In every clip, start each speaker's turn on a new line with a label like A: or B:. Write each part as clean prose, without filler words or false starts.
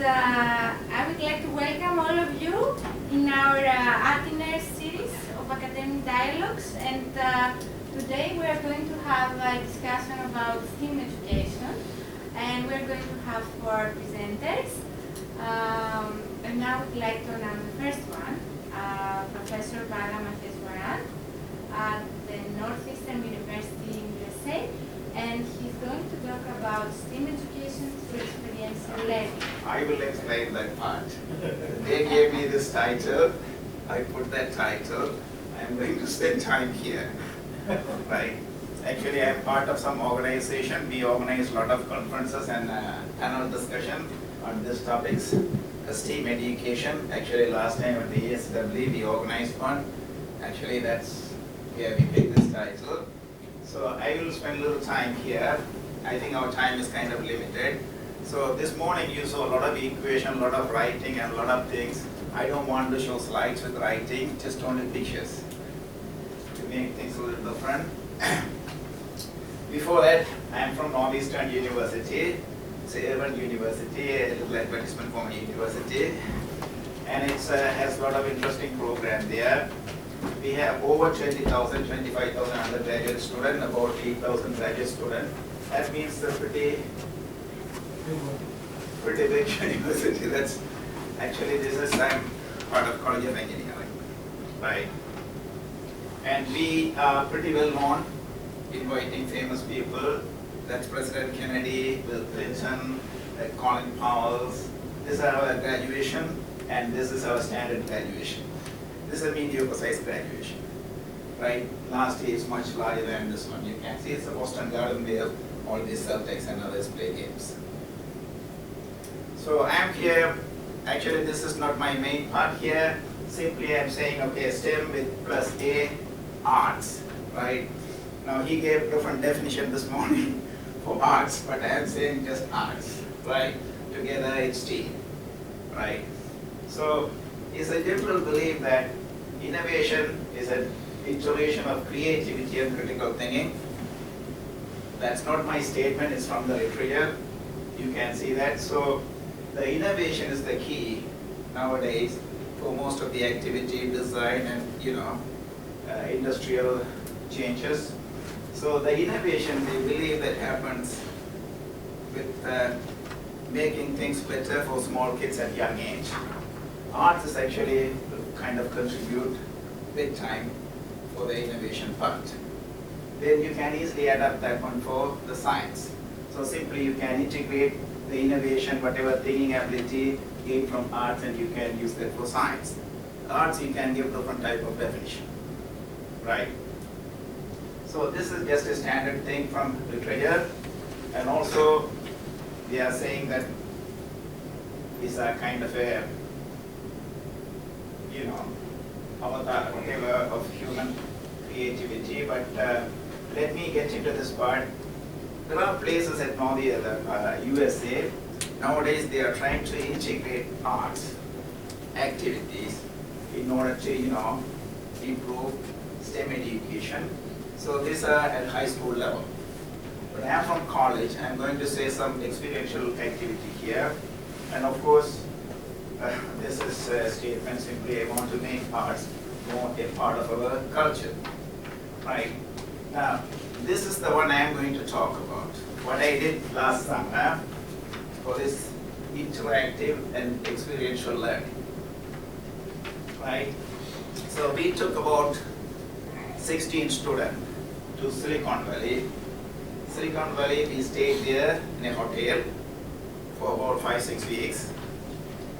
A: I would like to welcome all of you in our Atiner series of academic dialogues. And today we are going to have a discussion about STEAM education. And we are going to have 4 presenters. And now I would like to announce the first one, Professor Vaga Mathias-Waran at the Northeastern University in USA. And he's going to talk about STEAM education through experiential learning.
B: I will explain that part. They gave me this title, I put that title, I'm going to spend time here. Right? Actually, I'm part of some organization. We organize a lot of conferences and panel discussion on these topics. STEAM education, actually last time at the ESW we organized one. Actually that's where we picked this title. So I will spend a little time here. I think our time is kind of limited. So this morning you saw a lot of equation, a lot of writing and a lot of things. I don't want to show slides with writing, just only pictures to make things a little different. Before that, I am from Northeastern University. It's a urban university, a little advertisement for my university. And it has a lot of interesting programs there. We have over 20,000, 25,000 undergraduate students, about 8,000 graduate students. That means a pretty big university. That's actually, I'm part of College of Engineering, right? And we are pretty well known, inviting famous people. That's President Kennedy, Bill Clinton, Colin Powell. This is our graduation, and this is our standard graduation. This is a mediocre size graduation, right? Last year is much larger than this one. You can see it's the Boston Garden where all these Celtics and others play games. So I'm here, actually this is not my main part here. Simply I'm saying, okay, STEM with plus A, arts, right? Now he gave different definition this morning for arts, but I am saying just arts, right? Together it's STEAM, right? So it's a general belief that innovation is an iteration of creativity and critical thinking. That's not my statement, it's from the literature. You can see that. So the innovation is the key nowadays for most of the activity, design, and industrial changes. So the innovation, they believe that happens with making things better for small kids at young age. Arts is actually kind of contribute big time for the innovation part. Then you can easily adapt that one for the science. So simply you can integrate the innovation, whatever thinking ability gained from arts, and you can use that for science. Arts you can give different type of definition, right? So this is just a standard thing from literature, and also we are saying that these are kind of a avatar, whatever, of human creativity. But let me get into this part. There are places at USA, nowadays they are trying to integrate arts activities in order to, improve STEM education. So these are at high school level. But I am from college, I'm going to say some experiential activity here. And of course, this is a statement simply I want to make arts more a part of our culture, right? Now, this is the one I am going to talk about. What I did last summer for this interactive and experiential learning, right? So we took about 16 students to Silicon Valley. Silicon Valley, we stayed there in a hotel for about 5-6 weeks.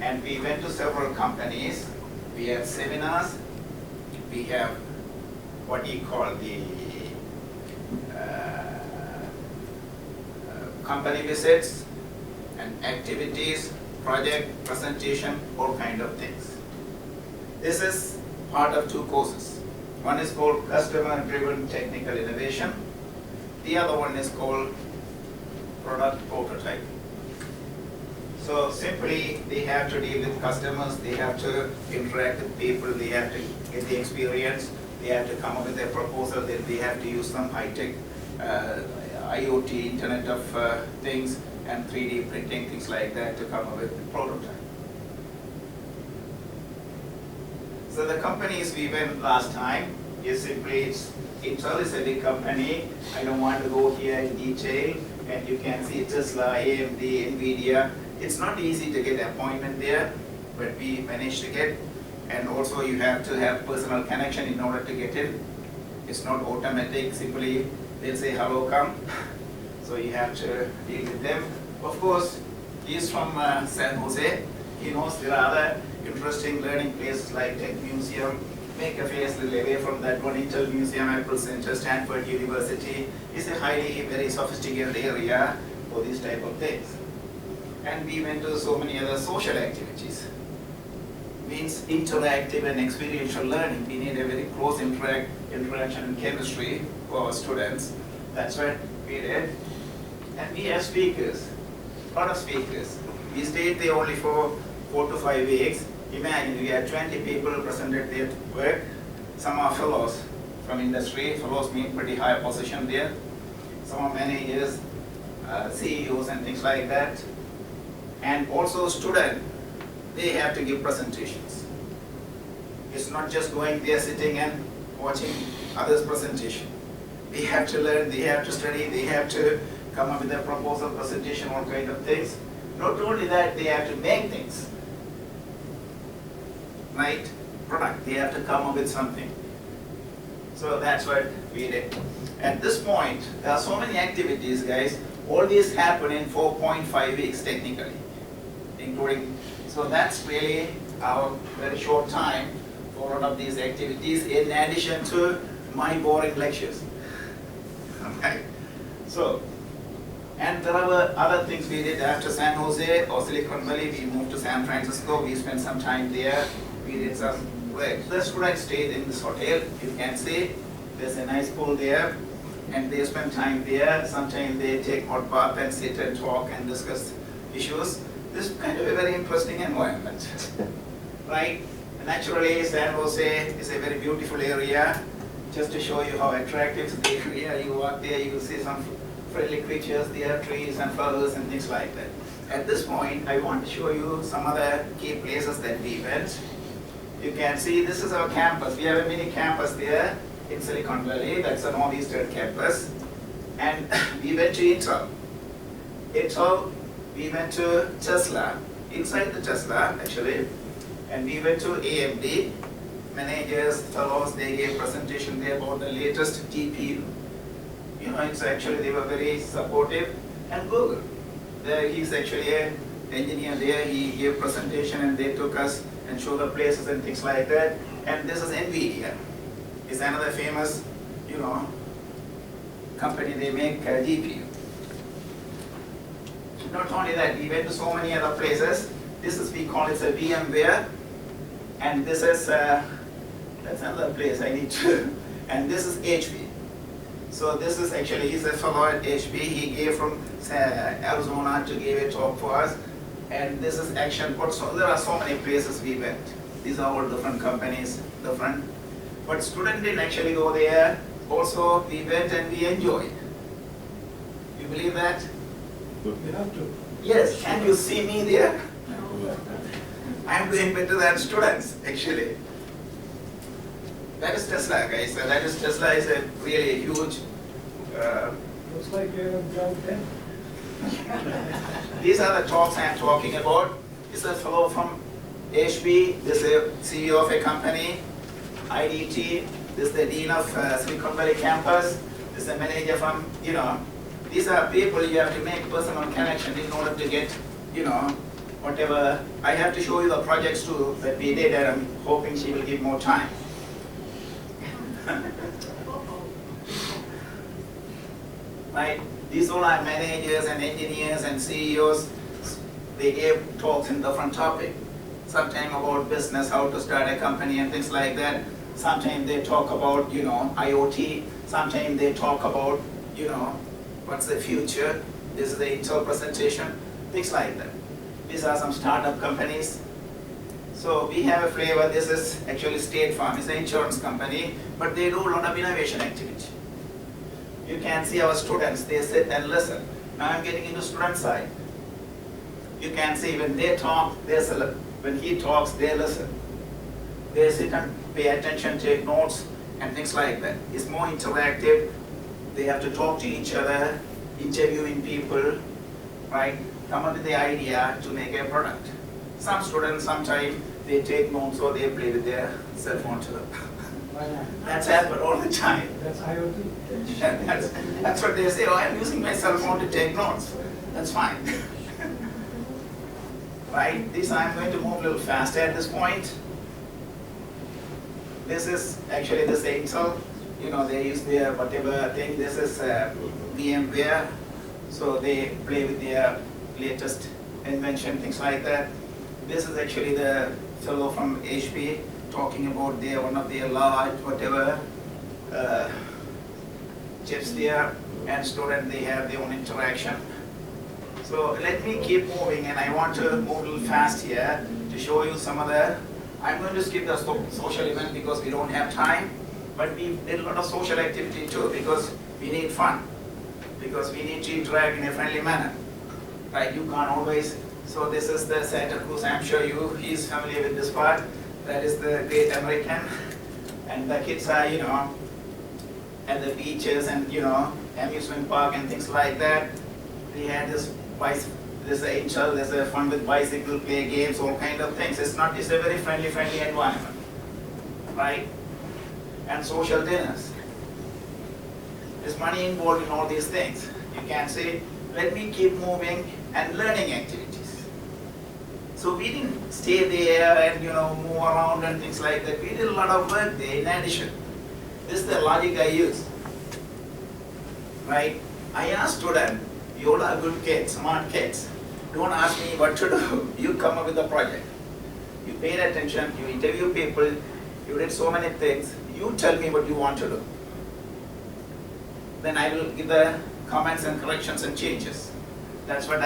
B: And we went to several companies. We had seminars. We have what you call the company visits and activities, project, presentation, all kind of things. This is part of 2 courses. One is called Customer-Driven Technical Innovation. The other one is called Product Prototyping. So simply, they have to deal with customers, they have to interact with people, they have to get the experience, they have to come up with a proposal, then they have to use some high-tech IoT, Internet of Things, and 3D printing, things like that to come up with the prototype. So the companies we went last time is simply, Intel is a big company. I don't want to go here in detail, and you can see Tesla, AMD, NVIDIA. It's not easy to get an appointment there, but we managed to get, and also you have to have personal connection in order to get in. It's not automatic, simply they'll say hello, come. So you have to deal with them. Of course, he's from San Jose. He knows there are other interesting learning places like Tech Museum, make a face a little away from that one, Intel Museum, Apple Center, Stanford University. It's a highly, very sophisticated area for these type of things. And we went to so many other social activities. Means interactive and experiential learning. We need a very close interaction and chemistry for our students. That's what we did. And we have speakers, a lot of speakers. We stayed there only for 4 to 5 weeks. Imagine we had 20 people presented their work. Some are fellows from industry. Fellows mean pretty high position there. Some are managers, CEOs and things like that. And also students, they have to give presentations. It's not just going there, sitting and watching others' presentation. They have to learn, they have to study, they have to come up with a proposal, presentation, all kind of things. Not only that, they have to make things. Right? Product, they have to come up with something. So that's what we did. At this point, there are so many activities, guys. All these happen in 4.5 weeks technically, including, so that's really our very short time for all of these activities in addition to my boring lectures. Okay. So, and there are other things we did after San Jose or Silicon Valley. We moved to San Francisco. We spent some time there. We did some work. The students stayed in this hotel. You can see there's a nice pool there, and they spend time there. Sometimes they take hot bath and sit and talk and discuss issues. This is kind of a very interesting environment, right? Naturally, San Jose is a very beautiful area. Just to show you how attractive the area, you walk there, you will see some friendly creatures there, trees and flowers and things like that. At this point, I want to show you some other key places that we went. You can see this is our campus. We have a mini campus there in Silicon Valley. That's a northeastern campus. And we went to Intel. Intel, we went to Tesla, inside the Tesla actually. And we went to AMD. Managers, fellows, they gave presentation there about the latest GPU. You know, it's actually, they were very supportive. And Google, there he's actually an engineer there. He gave presentation and they took us and showed the places and things like that. And this is NVIDIA. It's another famous, you know, company. They make GPU. Not only that, we went to so many other places. This is, we call it a VMware. And this is, that's another place I need to, and this is HP. So this is actually, he's a fellow at HP. He gave from Arizona to give a talk for us. And this is Action. So there are so many places we went. These are all different companies, different. But students didn't actually go there. Also, we went and we enjoyed. You believe that?
C: You have to.
B: Yes, can you see me there? I'm doing better than students, actually. That is Tesla, guys. That is Tesla is a really huge.
C: Looks like you're on job 10.
B: These are the talks I'm talking about. This is a fellow from HP. This is a CEO of a company, IDT. This is the dean of Silicon Valley campus. This is a manager from, you know, these are people you have to make personal connection in order to get, you know, whatever. I have to show you the projects too that we did, and I'm hoping she will give more time. Right? These all are managers and engineers and CEOs. They gave talks in different topics. Sometimes about business, how to start a company and things like that. Sometimes they talk about, you know, IoT. Sometimes they talk about, you know, what's the future. This is the Intel presentation, things like that. These are some startup companies. So we have a flavor. This is actually State Farm. It's an insurance company, but they do a lot of innovation activity. You can see our students, they sit and listen. Now I'm getting into student side. You can see when they talk, when he talks, they listen. They sit and pay attention, take notes, and things like that. It's more interactive. They have to talk to each other, interviewing people, right? Come up with the idea to make a product. Some students, sometimes they take notes or they play with their cell phone too. That's happened all the time.
C: That's IoT.
B: That's what they say, oh, I'm using my cell phone to take notes. That's fine. Right? This, I'm going to move a little faster at this point. This is actually the Intel. You know, they use their whatever thing. This is VMware. So they play with their latest invention, things like that. This is actually the fellow from HP talking about their one of their large whatever chips there, and student they have their own interaction. So let me keep moving, and I want to move a little fast here to show you some of the. I'm going to skip the social event because we don't have time, but we did a lot of social activity too because we need fun, because we need to interact in a friendly manner. Right? You can't always. So this is the Santa Cruz. I'm sure he's familiar with this part. That is the Great American, and the kids are, you know, at the beaches and, you know, amusement park and things like that. They had this there's a Intel, there's a fun with bicycle, play games, all kind of things. It's a very friendly environment, right? And social dinners. There's money involved in all these things. You can say, let me keep moving, and learning activities. So we didn't stay there and, you know, move around and things like that. We did a lot of work there in addition. This is the logic I use, right? I asked students, you all are good kids, smart kids. Don't ask me what to do. You come up with a project. You paid attention, you interview people, you did so many things. You tell me what you want to do. Then I will give the comments and corrections and changes. That's what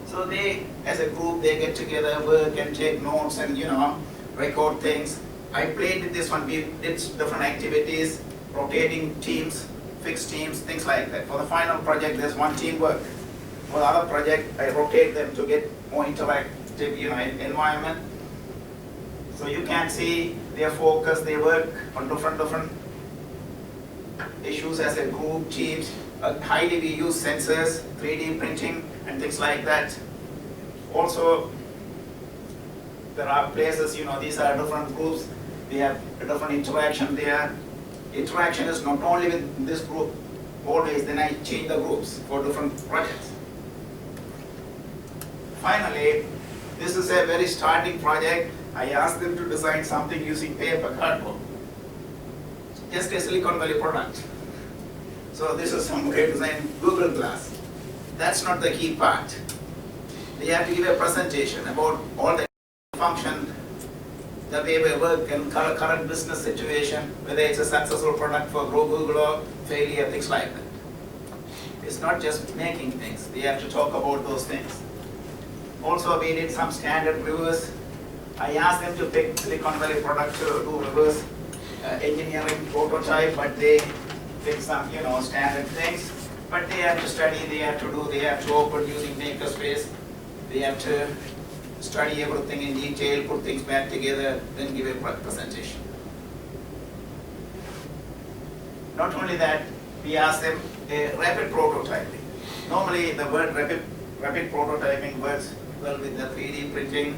B: so they, as a group, they get together, work and take notes and, you know, record things. I played with this one, we did different activities, rotating teams, fixed teams, things like that. For the final project, there's one team work. For the other project, I rotate them to get more interactive, you know, environment. So you can see their focus, they work on different issues as a group, teams. Highly we use sensors, 3D printing, and things like that. Also, there are places, you know, these are different groups. They have a different interaction there. Interaction is not only with this group, always, then I change the groups for different projects. Finally, this is a very starting project. I asked them to design something using paper, cardboard. Just a Silicon Valley product. So this is some way to design Google Glass. That's not the key part. They have to give a presentation about all the function, the way we work and current business situation, whether it's a successful product for Google or failure, things like that. It's not just making things. They have to talk about those things. Also, we did some standard reverse. I asked them to pick Silicon Valley product to do reverse engineering prototype, but they pick some, you know, standard things. But they have to study, they have to open using makerspace. They have to study everything in detail, put things back together, then give a presentation. Not only that, we ask them a rapid prototyping. Normally the word rapid prototyping works well with the 3D printing.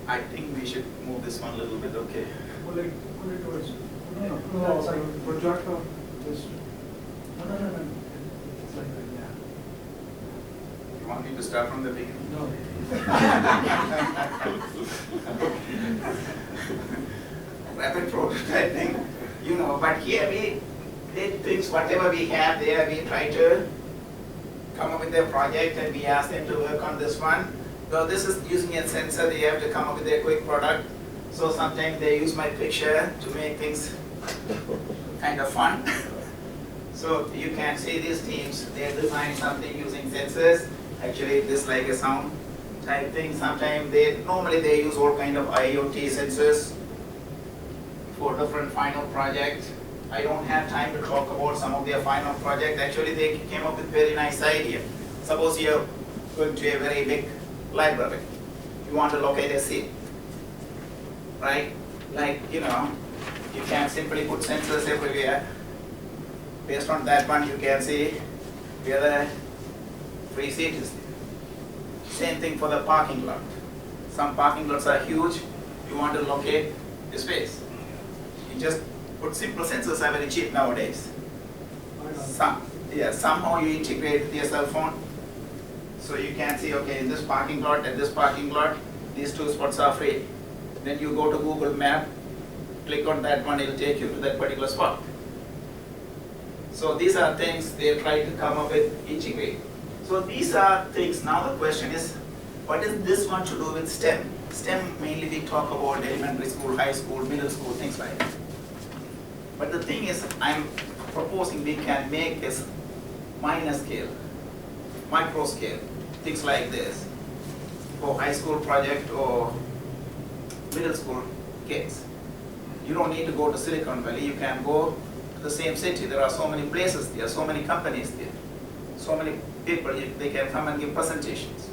B: I think we should move this one a little bit, okay?
C: Pull it towards. No, it's like projector. This. No. It's like that, yeah.
B: You want me to start from the beginning?
C: No.
B: Rapid prototyping, you know, but here we did things, whatever we have there, we try to come up with a project and we ask them to work on this one. So this is using a sensor, they have to come up with a quick product. So sometimes they use my picture to make things kind of fun. So you can see these teams, they design something using sensors. Actually, this like a sound type thing. Sometimes normally they use all kind of IoT sensors for different final projects. I don't have time to talk about some of their final projects. Actually, they came up with very nice idea. Suppose you're going to a very big library. You want to locate a seat, right? Like, you can simply put sensors everywhere. Based on that one, you can see where the free seat is there. Same thing for the parking lot. Some parking lots are huge. You want to locate the space. You just put simple sensors are very cheap nowadays. Somehow you integrate with your cell phone. So you can see, okay, in this parking lot and this parking lot, these 2 spots are free. Then you go to Google Map, click on that one, it will take you to that particular spot. So these are things they try to come up with, integrate. So these are things. Now the question is, what is this one to do with STEM? STEM mainly we talk about elementary school, high school, middle school, things like that. But the thing is, I'm proposing we can make this minor scale, micro scale, things like this for high school project or middle school kids. You don't need to go to Silicon Valley. You can go to the same city. There are so many places there, so many companies there, so many people. They can come and give presentations.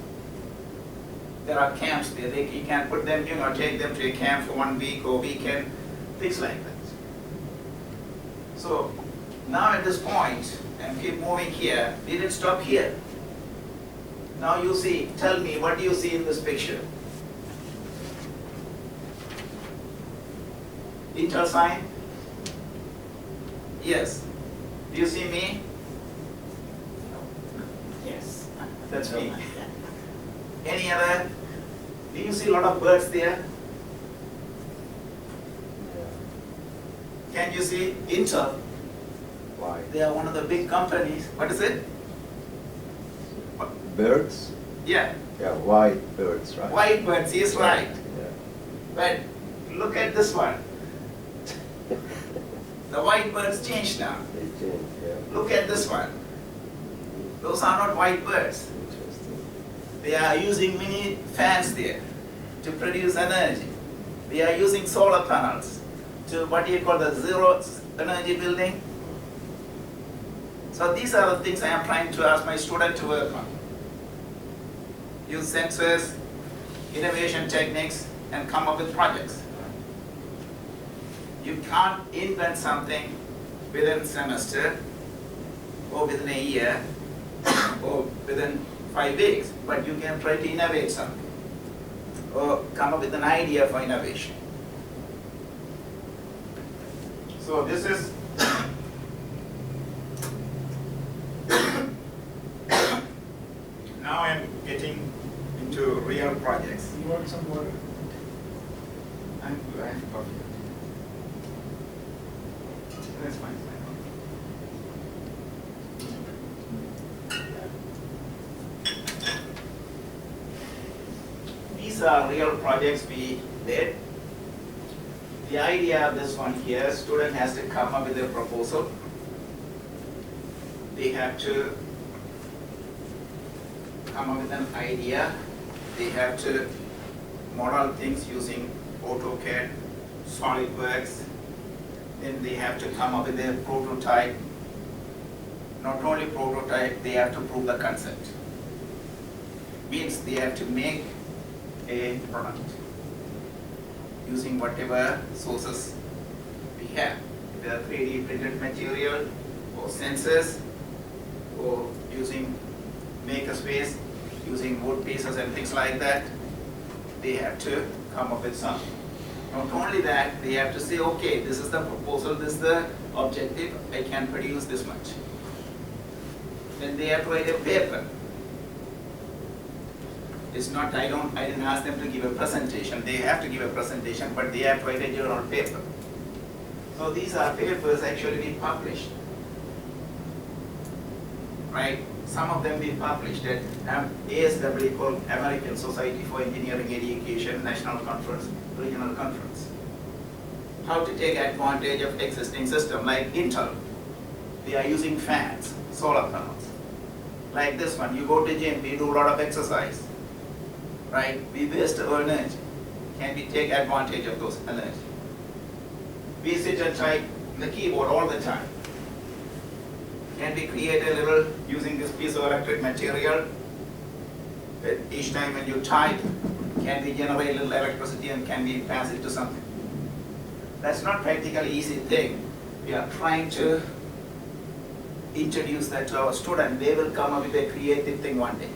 B: There are camps there. You can put them, take them to a camp for 1 week or weekend, things like that. So now at this point, and keep moving here, we didn't stop here. Now you see, tell me, what do you see in this picture? Intel sign? Yes. Do you see me? Yes, that's me. Any other? Do you see a lot of birds there? Can you see Intel?
D: Why?
B: They are one of the big companies. What is it?
D: Birds?
B: Yeah.
D: Yeah, white birds, right?
B: White birds, he's right.
D: Yeah.
B: But look at this one. The white birds changed now.
D: They change, yeah.
B: Look at this one. Those are not white birds.
D: Interesting.
B: They are using mini fans there to produce energy. They are using solar panels to what do you call the zero energy building. So these are the things I am trying to ask my student to work on. Use sensors, innovation techniques, and come up with projects. You can't invent something within a semester, or within a year, or within 5 weeks, but you can try to innovate something, or come up with an idea for innovation. So this is now I'm getting into real projects.
C: You want some water?
B: I have coffee. That's fine. These are real projects we did. The idea of this one here, student has to come up with a proposal. They have to come up with an idea. They have to model things using AutoCAD, SolidWorks. Then they have to come up with a prototype. Not only prototype, they have to prove the concept. Means they have to make a product using whatever sources we have. Either 3D printed material or sensors, or using makerspace, using wood pieces and things like that. They have to come up with something. Not only that, they have to say, okay, this is the proposal, this is the objective, I can produce this much. Then they have to write a paper. It's not, I didn't ask them to give a presentation. They have to give a presentation, but they have to write a journal paper. So these are papers actually being published. Right? Some of them being published at ASW, called American Society for Engineering Education National Conference, Regional Conference. How to take advantage of existing system like Intel. They are using fans, solar panels. Like this one, you go to gym, we do a lot of exercise. Right? We waste our energy. Can we take advantage of those energy? We sit and type the keyboard all the time. Can we create a little using this piece of electric material? Each time when you type, can we generate a little electricity and can we pass it to something? That's not practically easy thing. We are trying to introduce that to our students. They will come up with a creative thing one day.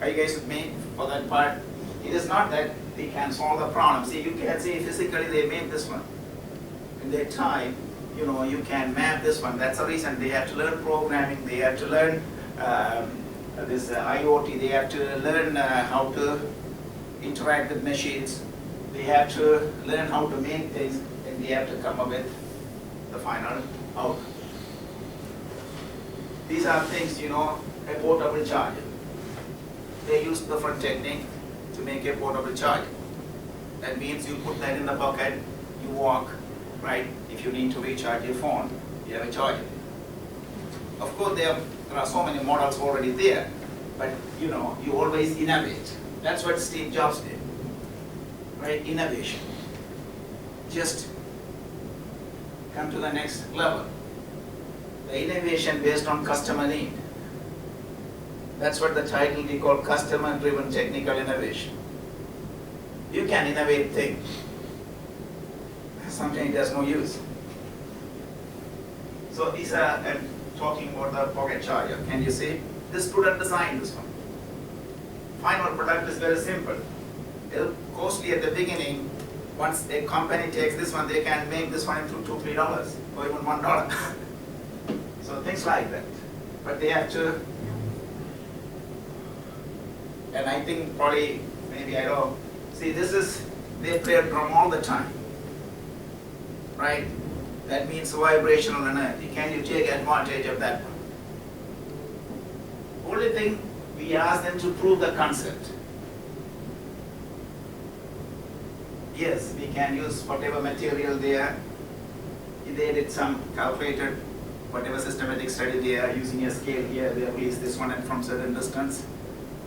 B: Are you guys with me for that part? It is not that they can solve the problem. See, you can see physically they made this one. In their time, you know, you can map this one. That's the reason they have to learn programming. They have to learn this IoT. They have to learn how to interact with machines. They have to learn how to make things, and they have to come up with the final outcome. These are things, you know, a portable charger. They use different technique to make a portable charger. That means you put that in the pocket, you walk, right? If you need to recharge your phone, you have a charger. Of course, there are so many models already there, but you know, you always innovate. That's what Steve Jobs did, right? Innovation. Just come to the next level. The innovation based on customer need. That's what the title we call customer-driven technical innovation. You can innovate things. Sometimes it has no use. So these are, I'm talking about the pocket charger. Can you see? This student designed this one. Final product is very simple. It's costly at the beginning. Once a company takes this one, they can make this one into $2, $3 or even $1. So things like that. But they have to, and I think probably, maybe I don't, see this is, they play a drum all the time, right? That means vibrational energy. Can you take advantage of that one? Only thing, we ask them to prove the concept. Yes, we can use whatever material there. They did some calculated, whatever systematic study they are using a scale here, they release this one and from certain distance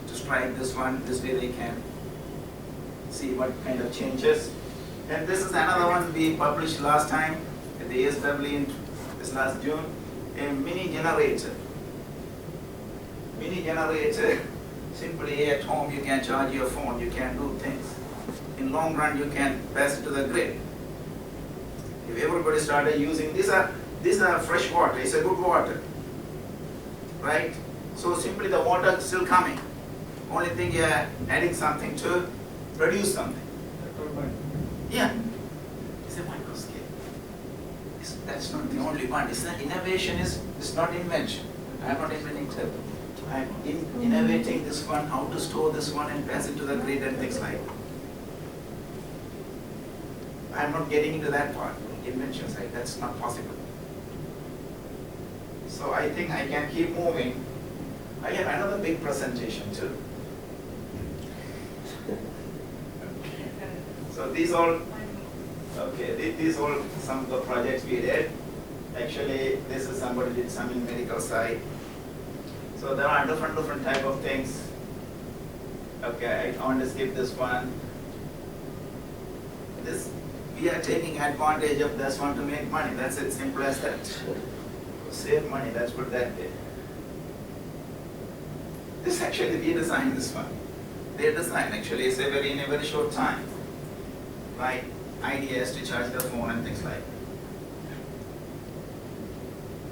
B: to strike this one, this way they can see what kind of changes. And this is another one we published last time at the ASW in this last June, a mini generator. Mini generator, simply at home you can charge your phone, you can do things. In long run you can pass it to the grid. If everybody started using, these are fresh water, it's a good water, right? So simply the water is still coming. Only thing you are adding something to produce something. Yeah, it's a micro scale. That's not the only one. It's not innovation, it's not invention. I'm not inventing turbo. I'm innovating this one, how to store this one and pass it to the grid and things like that. I'm not getting into that part, invention side, that's not possible. So I think I can keep moving. I have another big presentation too. So these all, okay, these all some of the projects we did. Actually, this is somebody did some in medical side. So there are different type of things. Okay, I want to skip this one. This, we are taking advantage of this one to make money. That's it, simple as that. Save money, that's what that did. This actually, we designed this one. Their design actually is in a very short time. Right? Idea is to charge the phone and things like that.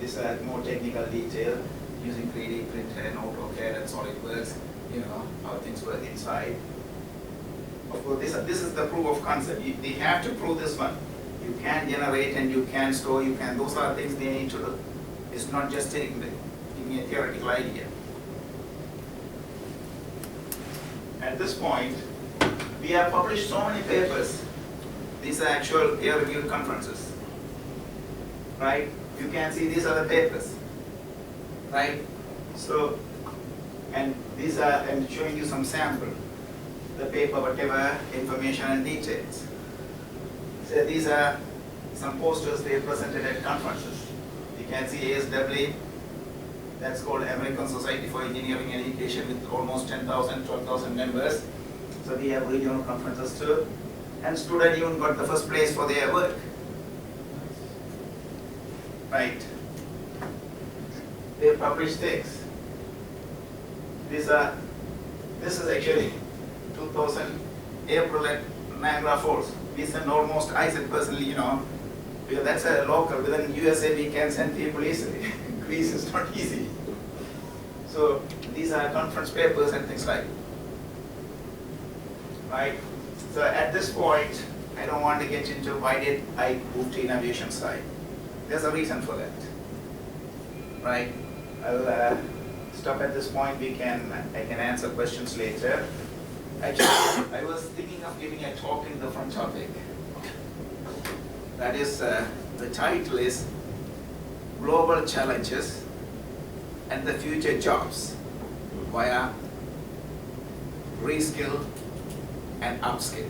B: These are more technical detail using 3D printer and AutoCAD and SolidWorks, you know, how things work inside. Of course, this is the proof of concept. They have to prove this one. You can generate and you can store, you can, those are things they need to do. It's not just giving a theoretical idea. At this point, we have published so many papers. These are actual peer-reviewed conferences, right? You can see these are the papers, right? So, and these are, I'm showing you some sample, the paper, whatever information and details. So these are some posters they presented at conferences. You can see ASW, that's called American Society for Engineering Education with almost 10,000, 12,000 members. So we have regional conferences too. And students even got the first place for their work. Right? They publish things. this is actually 2000 April at Niagara Falls. We send almost, I said personally, you know, because that's a local, within USA we can send people easily. Greece is not easy. So these are conference papers and things like that. Right? So at this point, I don't want to get into why did I move to innovation side. There's a reason for that. Right? I'll stop at this point. I can answer questions later. Actually, I was thinking of giving a talk in the front topic. That is, the title is Global Challenges and the Future Jobs via Reskill and Upskill.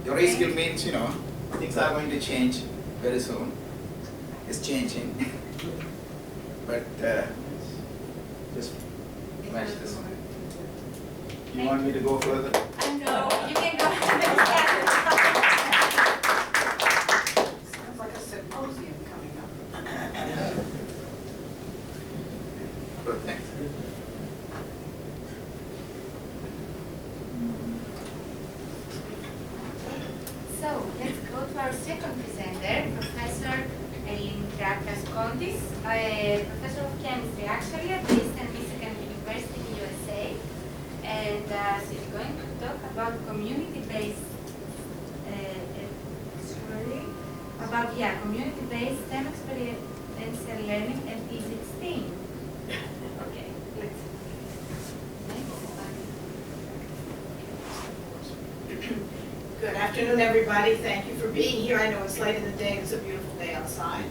B: Your reskill means, you know, things are going to change very soon. It's changing. But just imagine this one. You want me to go further?
A: No, you can go.
E: Sounds like a symposium coming up.
B: Good, thanks.
A: So let's go to our second presenter, Professor Elindrakos, Professor of Chemistry, actually at Eastern Michigan University, USA. And she's going to talk about community-based, community-based STEM experiential learning and is it STEAM? Okay, let's.
E: Good afternoon, everybody. Thank you for being here. I know it's late in the day. It's a beautiful day outside.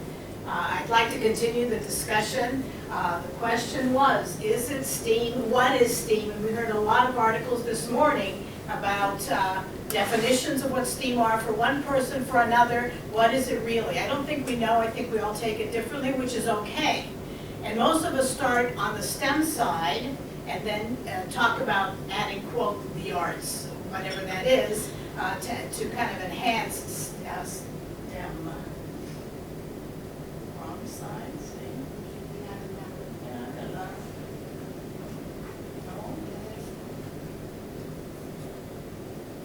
E: I'd like to continue the discussion. The question was, is it STEAM? What is STEAM? And we heard a lot of articles this morning about definitions of what STEAM are for one person, for another. What is it really? I don't think we know. I think we all take it differently, which is okay. And most of us start on the STEM side and then talk about adding, quote, the arts, whatever that is, to kind of enhance STEM. Wrong side, see?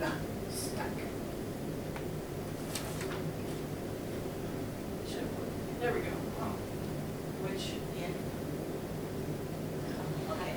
E: No. Stuck. There we go. Which in? Okay.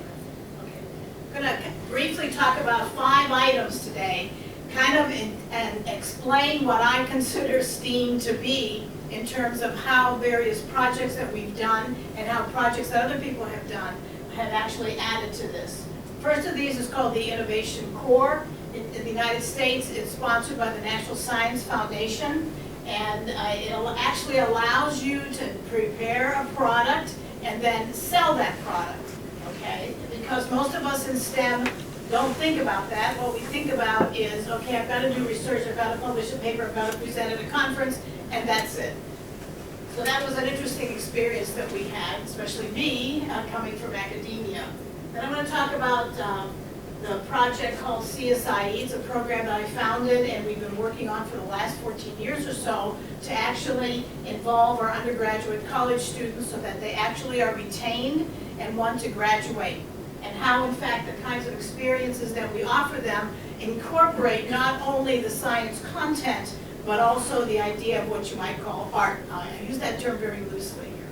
E: I'm going to briefly talk about 5 items today, kind of and explain what I consider STEAM to be in terms of how various projects that we've done and how projects that other people have done have actually added to this. First of these is called the Innovation Core. In the United States, it's sponsored by the National Science Foundation, and it actually allows you to prepare a product and then sell that product, okay? Because most of us in STEM don't think about that. What we think about is, okay, I've got to do research, I've got to publish a paper, I've got to present at a conference, and that's it. So that was an interesting experience that we had, especially me, coming from academia. Then I'm going to talk about the project called Csid. It's a program that I founded and we've been working on for the last 14 years or so to actually involve our undergraduate college students so that they actually are retained and want to graduate. And how, in fact, the kinds of experiences that we offer them incorporate not only the science content, but also the idea of what you might call art. I use that term very loosely here.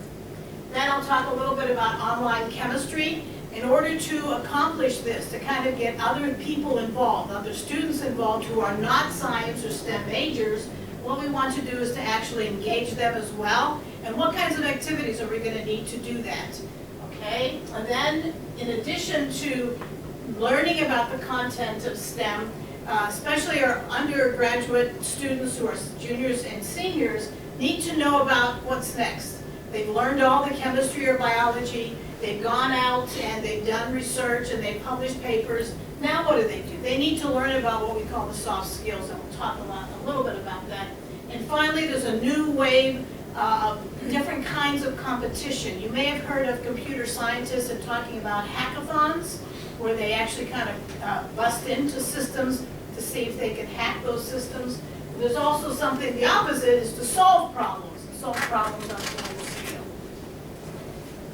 E: Then I'll talk a little bit about online chemistry. In order to accomplish this, to kind of get other people involved, other students involved who are not science or STEM majors, what we want to do is to actually engage them as well. And what kinds of activities are we going to need to do that? Okay, and then in addition to learning about the content of STEM, especially our undergraduate students who are juniors and seniors need to know about what's next. They've learned all the chemistry or biology, they've gone out and they've done research and they've published papers. Now what do? They need to learn about what we call the soft skills, and we'll talk a little bit about that. And finally, there's a new wave of different kinds of competition. You may have heard of computer scientists and talking about hackathons, where they actually kind of bust into systems to see if they can hack those systems. There's also something, the opposite is to solve problems on a global scale.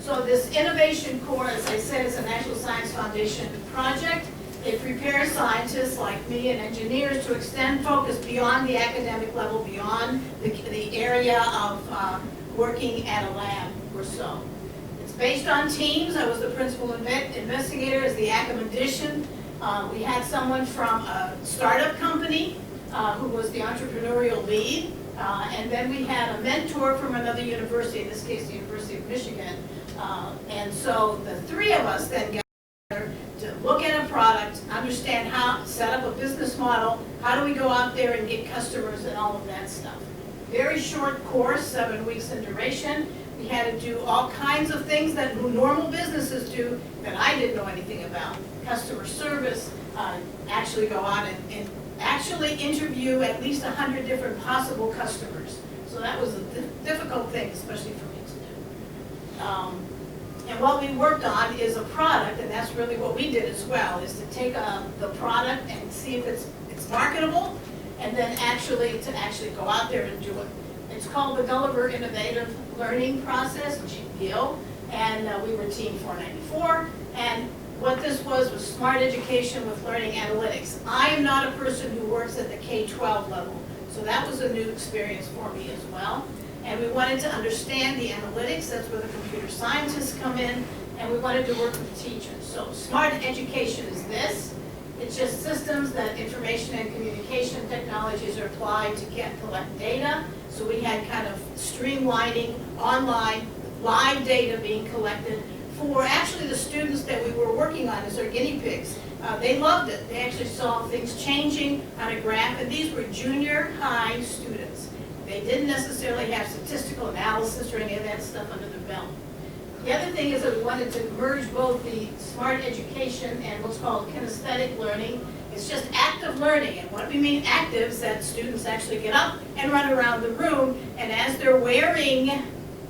E: So this innovation core, as I said, is a National Science Foundation project. It prepares scientists like me and engineers to extend focus beyond the academic level, beyond the area of working at a lab or so. It's based on teams. I was the principal investigator as the academician. We had someone from a startup company who was the entrepreneurial lead. And then we had a mentor from another university, in this case the University of Michigan. And so the three of us then got together to look at a product, understand how, set up a business model, how do we go out there and get customers and all of that stuff. Very short course, 7 weeks in duration. We had to do all kinds of things that normal businesses do that I didn't know anything about. Customer service, actually go out and actually interview at least 100 different possible customers. So that was a difficult thing, especially for me to do. And what we worked on is a product, and that's really what we did as well, is to take the product and see if it's marketable, and then actually go out there and do it. It's called the Gulliver Innovative Learning Process, GIL, and we were Team 494. And what this was smart education with learning analytics. I am not a person who works at the K-12 level, so that was a new experience for me as well. And we wanted to understand the analytics, that's where the computer scientists come in, and we wanted to work with teachers. So smart education is this. It's just systems that information and communication technologies are applied to collect data. So we had kind of streamlining online, live data being collected for actually the students that we were working on as our guinea pigs. They loved it. They actually saw things changing on a graph, and these were junior high students. They didn't necessarily have statistical analysis or any of that stuff under their belt. The other thing is that we wanted to merge both the smart education and what's called kinesthetic learning. It's just active learning, and what we mean active is that students actually get up and run around the room, and as they're wearing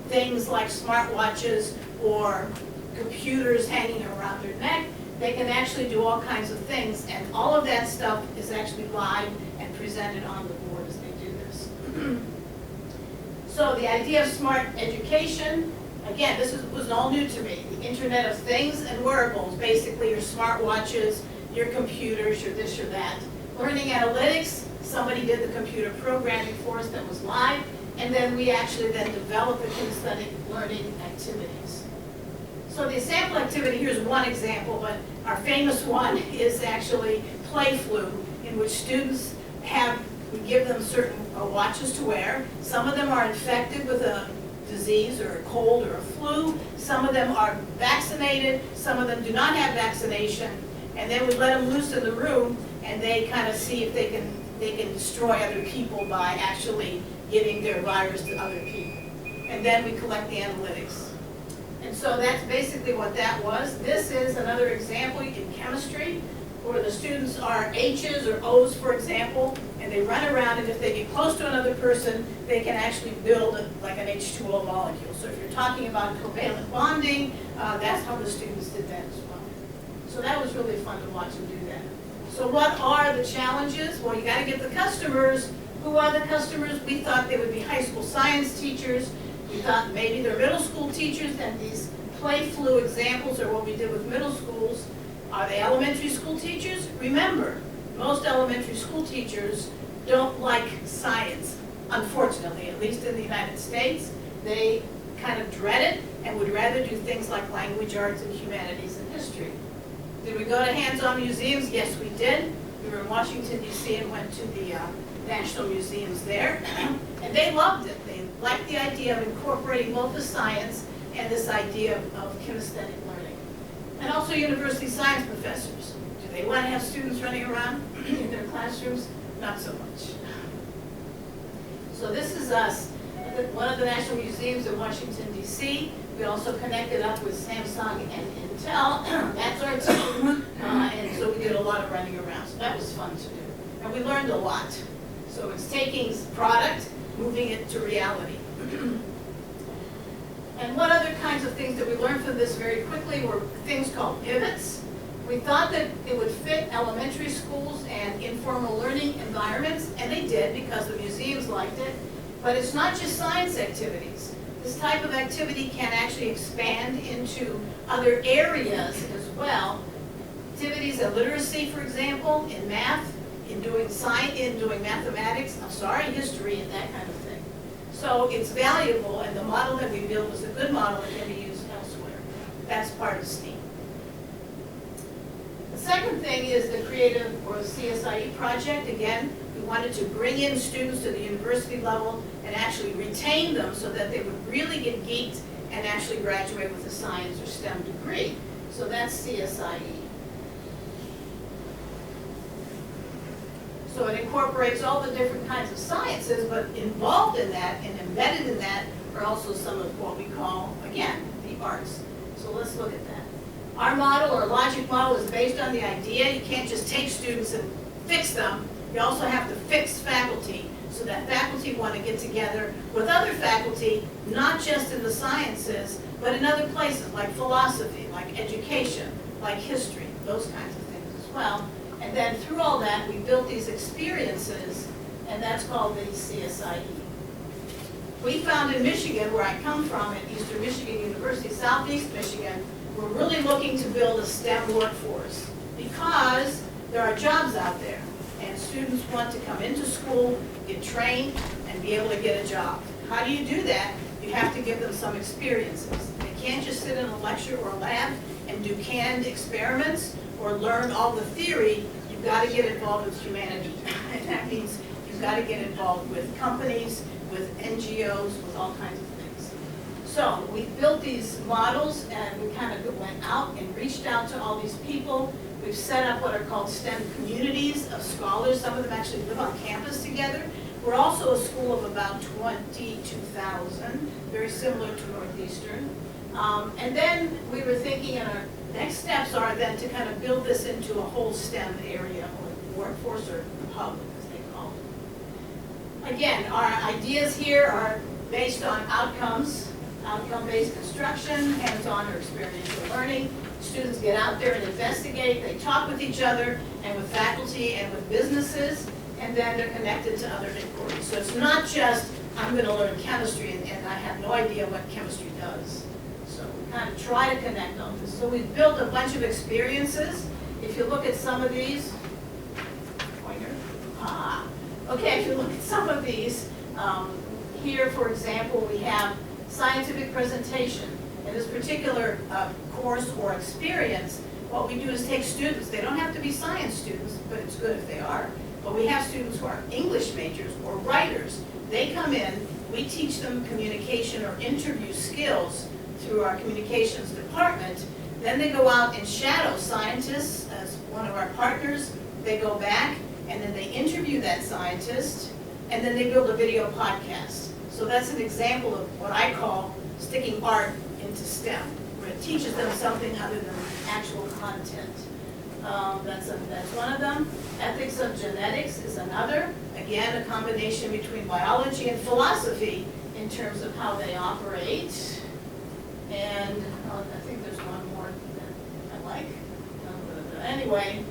E: things like smartwatches or computers hanging around their neck, they can actually do all kinds of things, and all of that stuff is actually live and presented on the board as they do this. So the idea of smart education, again, this was all new to me. The Internet of Things and wearables, basically your smartwatches, your computers, your this or that. Learning analytics, somebody did the computer programming for us that was live, and then we actually then developed the kinesthetic learning activities. So the sample activity, here's one example, but our famous one is actually play flu, in which students we give them certain watches to wear. Some of them are infected with a disease or a cold or a flu. Some of them are vaccinated. Some of them do not have vaccination. And then we let them loose in the room, and they kind of see if they can destroy other people by actually giving their virus to other people. And then we collect the analytics. And so that's basically what that was. This is another example in chemistry where the students are H's or O's, for example, and they run around, and if they get close to another person, they can actually build like an H2O molecule. So if you're talking about covalent bonding, that's how the students did that as well. So that was really fun to watch them do that. So what are the challenges? Well, you got to get the customers. Who are the customers? We thought they would be high school science teachers. We thought maybe they're middle school teachers, and these play flu examples are what we did with middle schools. Are they elementary school teachers? Remember, most elementary school teachers don't like science, unfortunately, at least in the United States. They kind of dread it and would rather do things like language arts and humanities and history. Did we go to hands-on museums? Yes, we did. We were in Washington, D.C. and went to the national museums there, and they loved it. They liked the idea of incorporating both the science and this idea of kinesthetic learning. And also university science professors. Do they want to have students running around in their classrooms? Not so much. So this is us, one of the national museums in Washington, D.C. We also connected up with Samsung and Intel. That's our team. And so we did a lot of running around. So that was fun to do. And we learned a lot. So it's taking product, moving it to reality. And what other kinds of things that we learned from this very quickly were things called pivots. We thought that it would fit elementary schools and informal learning environments, and they did because the museums liked it. But it's not just science activities. This type of activity can actually expand into other areas as well. Activities in literacy, for example, in math, in doing science, in doing mathematics, history, and that kind of thing. So it's valuable, and the model that we built was a good model that can be used elsewhere. That's part of STEAM. The second thing is the creative or CSIE project. Again, we wanted to bring in students to the university level and actually retain them so that they would really get geeked and actually graduate with a science or STEM degree. So that's CSIE. So it incorporates all the different kinds of sciences, but involved in that and embedded in that are also some of what we call, again, the arts. So let's look at that. Our model, or logic model, is based on the idea you can't just take students and fix them. You also have to fix faculty, so that faculty want to get together with other faculty, not just in the sciences, but in other places like philosophy, like education, like history, those kinds of things as well. And then through all that, we built these experiences, and that's called the CSIE. We found in Michigan, where I come from, at Eastern Michigan University, Southeast Michigan, we're really looking to build a STEM workforce because there are jobs out there, and students want to come into school, get trained, and be able to get a job. How do you do that? You have to give them some experiences. They can't just sit in a lecture or a lab and do canned experiments or learn all the theory. You've got to get involved with humanity. And that means you've got to get involved with companies, with NGOs, with all kinds of things. So we built these models, and we kind of went out and reached out to all these people. We've set up what are called STEM communities of scholars. Some of them actually live on campus together. We're also a school of about 22,000, very similar to Northeastern. And then we were thinking, and our next steps are then to kind of build this into a whole STEM area, or workforce, or hub, as they call it. Again, our ideas here are based on outcomes, outcome-based instruction, hands-on or experiential learning. Students get out there and investigate, they talk with each other, and with faculty, and with businesses, and then they're connected to other inquiries. So it's not just, I'm going to learn chemistry, and I have no idea what chemistry does. So we kind of try to connect on this. So we've built a bunch of experiences. If you look at some of these, okay, if you look at some of these, here, for example, we have scientific presentation. In this particular course or experience, what we do is take students. They don't have to be science students, but it's good if they are. But we have students who are English majors or writers. They come in, we teach them communication or interview skills through our communications department. Then they go out and shadow scientists as one of our partners. They go back and then they interview that scientist, and then they build a video podcast. So that's an example of what I call sticking art into STEM, where it teaches them something other than actual content. That's one of them. Ethics of genetics is another. Again, a combination between biology and philosophy in terms of how they operate. And I think there's one more that I like. Anyway,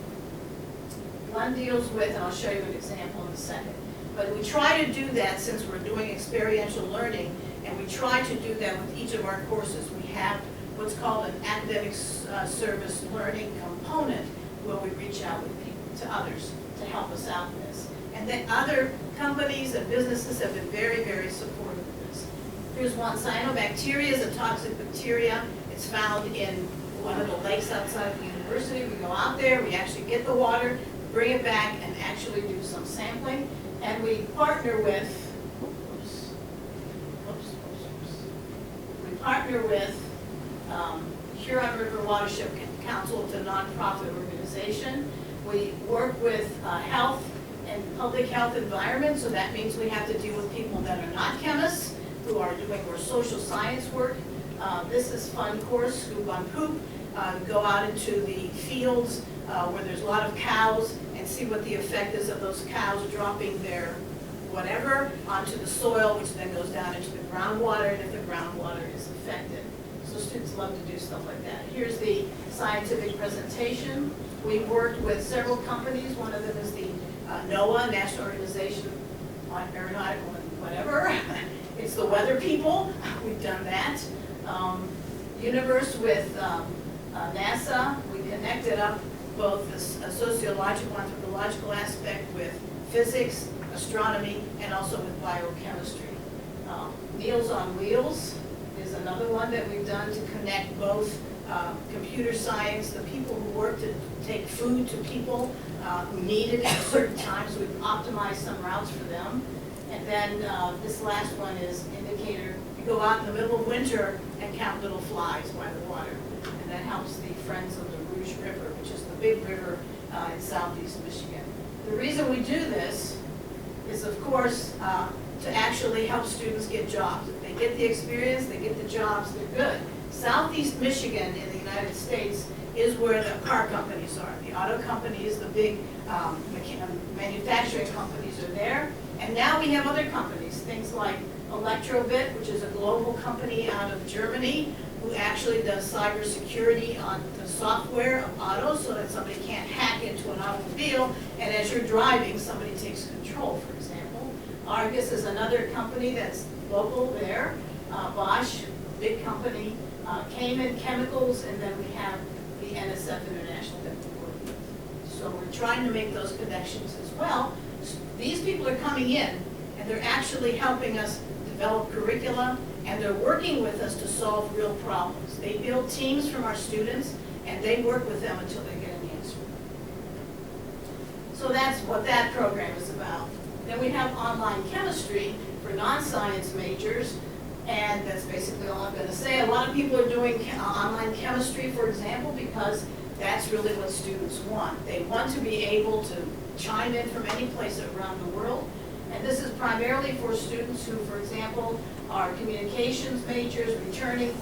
E: one deals with, and I'll show you an example in a second. But we try to do that since we're doing experiential learning, and we try to do that with each of our courses. We have what's called an academic service learning component, where we reach out with people, to others to help us out in this. And then other companies and businesses have been very, very supportive of this. Here's one, cyanobacteria is a toxic bacteria. It's found in one of the lakes outside of the university. We go out there, we actually get the water, bring it back, and actually do some sampling. And we partner with, we partner with Huron River Watershed Council, it's a nonprofit organization. We work with health and public health environment, so that means we have to deal with people that are not chemists, who are doing more social science work. This is fun course, Scoop on Poop. Go out into the fields where there's a lot of cows and see what the effect is of those cows dropping their whatever onto the soil, which then goes down into the groundwater, and if the groundwater is affected. So students love to do stuff like that. Here's the scientific presentation. We worked with several companies. One of them is the NOAA, National Organization on Aeronautical and whatever. It's the weather people, we've done that. Universe with NASA, we connected up both a sociological, anthropological aspect with physics, astronomy, and also with biochemistry. Meals on Wheels is another one that we've done to connect both computer science, the people who work to take food to people who need it at certain times. We've optimized some routes for them. And then this last one is indicator. You go out in the middle of winter and count little flies by the water. And that helps the Friends of the Rouge River, which is the big river in southeast Michigan. The reason we do this is, of course, to actually help students get jobs. If they get the experience, they get the jobs, they're good. Southeast Michigan in the United States is where the car companies are. The auto companies, the big manufacturing companies are there. And now we have other companies, things like Electrobit, which is a global company out of Germany, who actually does cybersecurity on the software of autos so that somebody can't hack into an automobile, and as you're driving, somebody takes control, for example. Argus is another company that's local there. Bosch, big company. Cayman Chemicals, and then we have the NSF International that we're working with. So we're trying to make those connections as well. These people are coming in, and they're actually helping us develop curricula, and they're working with us to solve real problems. They build teams from our students, and they work with them until they get an answer. So that's what that program is about. Then we have online chemistry for non-science majors, and that's basically all I'm going to say. A lot of people are doing online chemistry, for example, because that's really what students want. They want to be able to chime in from any place around the world. And this is primarily for students who, for example, are communications majors, returning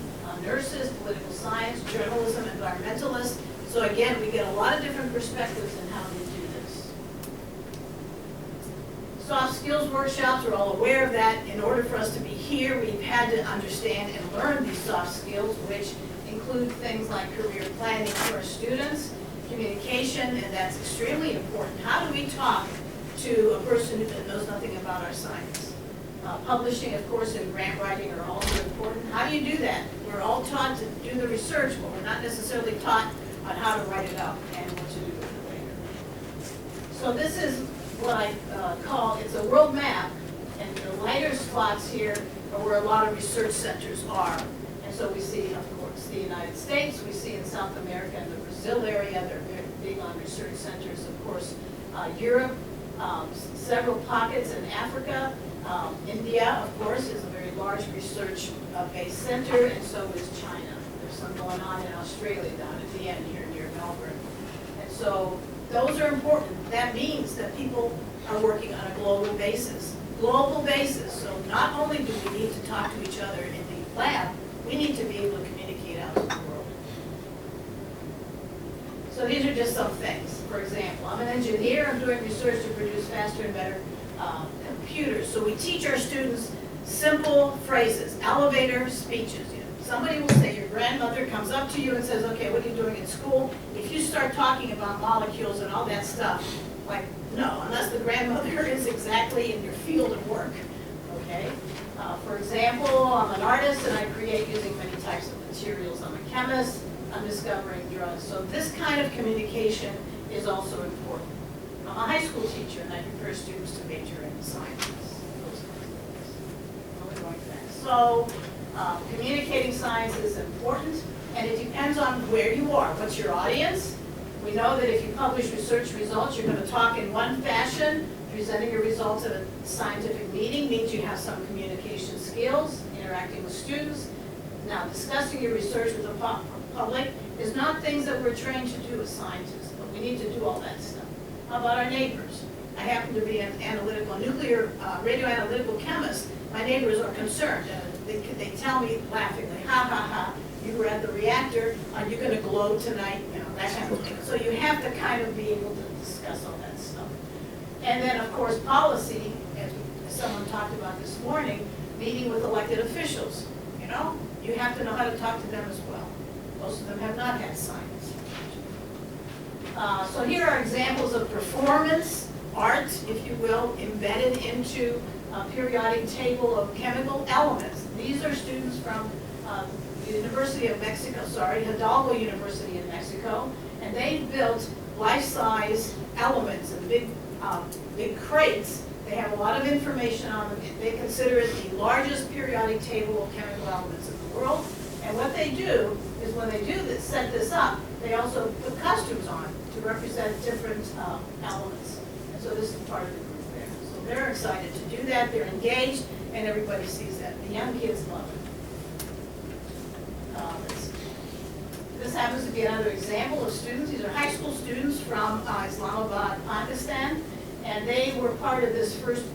E: nurses, political science, journalism, environmentalists. So again, we get a lot of different perspectives in how we do this. Soft skills workshops, we're all aware of that. In order for us to be here, we've had to understand and learn these soft skills, which include things like career planning for our students, communication, and that's extremely important. How do we talk to a person who knows nothing about our science? Publishing, of course, and grant writing are also important. How do you do that? We're all taught to do the research, but we're not necessarily taught on how to write it up and what to do with it later. So this is what I call, it's a world map, and the lighter spots here are where a lot of research centers are. And so we see, of course, the United States, we see in South America and the Brazil area, they're very big on research centers, of course, Europe, several pockets in Africa. India, of course, is a very large research-based center, and so is China. There's some going on in Australia down at the end here near Melbourne. And so those are important. That means that people are working on a global basis. Global basis. So not only do we need to talk to each other in the lab, we need to be able to communicate out to the world. So these are just some things. For example, I'm an engineer. I'm doing research to produce faster and better computers. So we teach our students simple phrases, elevator speeches. You know, somebody will say, your grandmother comes up to you and says, okay, what are you doing at school? If you start talking about molecules and all that stuff, like, no, unless the grandmother is exactly in your field of work, okay? For example, I'm an artist and I create using many types of materials. I'm a chemist, I'm discovering drugs. So this kind of communication is also important. I'm a high school teacher and I prepare students to major in sciences. So communicating science is important, and it depends on where you are. What's your audience? We know that if you publish research results, you're going to talk in one fashion. Presenting your results at a scientific meeting means you have some communication skills, interacting with students. Now, discussing your research with the public is not things that we're trained to do as scientists, but we need to do all that stuff. How about our neighbors? I happen to be an radioanalytical chemist. My neighbors are concerned. They tell me laughingly, ha ha ha, you were at the reactor, are you going to glow tonight? You know, that kind of thing. So you have to kind of be able to discuss all that stuff. And then, of course, policy, as someone talked about this morning, meeting with elected officials. You know, you have to know how to talk to them as well. Most of them have not had science. So here are examples of performance, art, if you will, embedded into periodic table of chemical elements. These are students from the University of Mexico, Hidalgo University in Mexico, and they built life-size elements in big crates. They have a lot of information on them. They consider it the largest periodic table of chemical elements in the world. And what they do is when they do this, set this up, they also put costumes on to represent different elements. And so this is part of the group there. So they're excited to do that. They're engaged, and everybody sees that. The young kids love it. This happens to be another example of students. These are high school students from Islamabad, Pakistan, and they were part of this first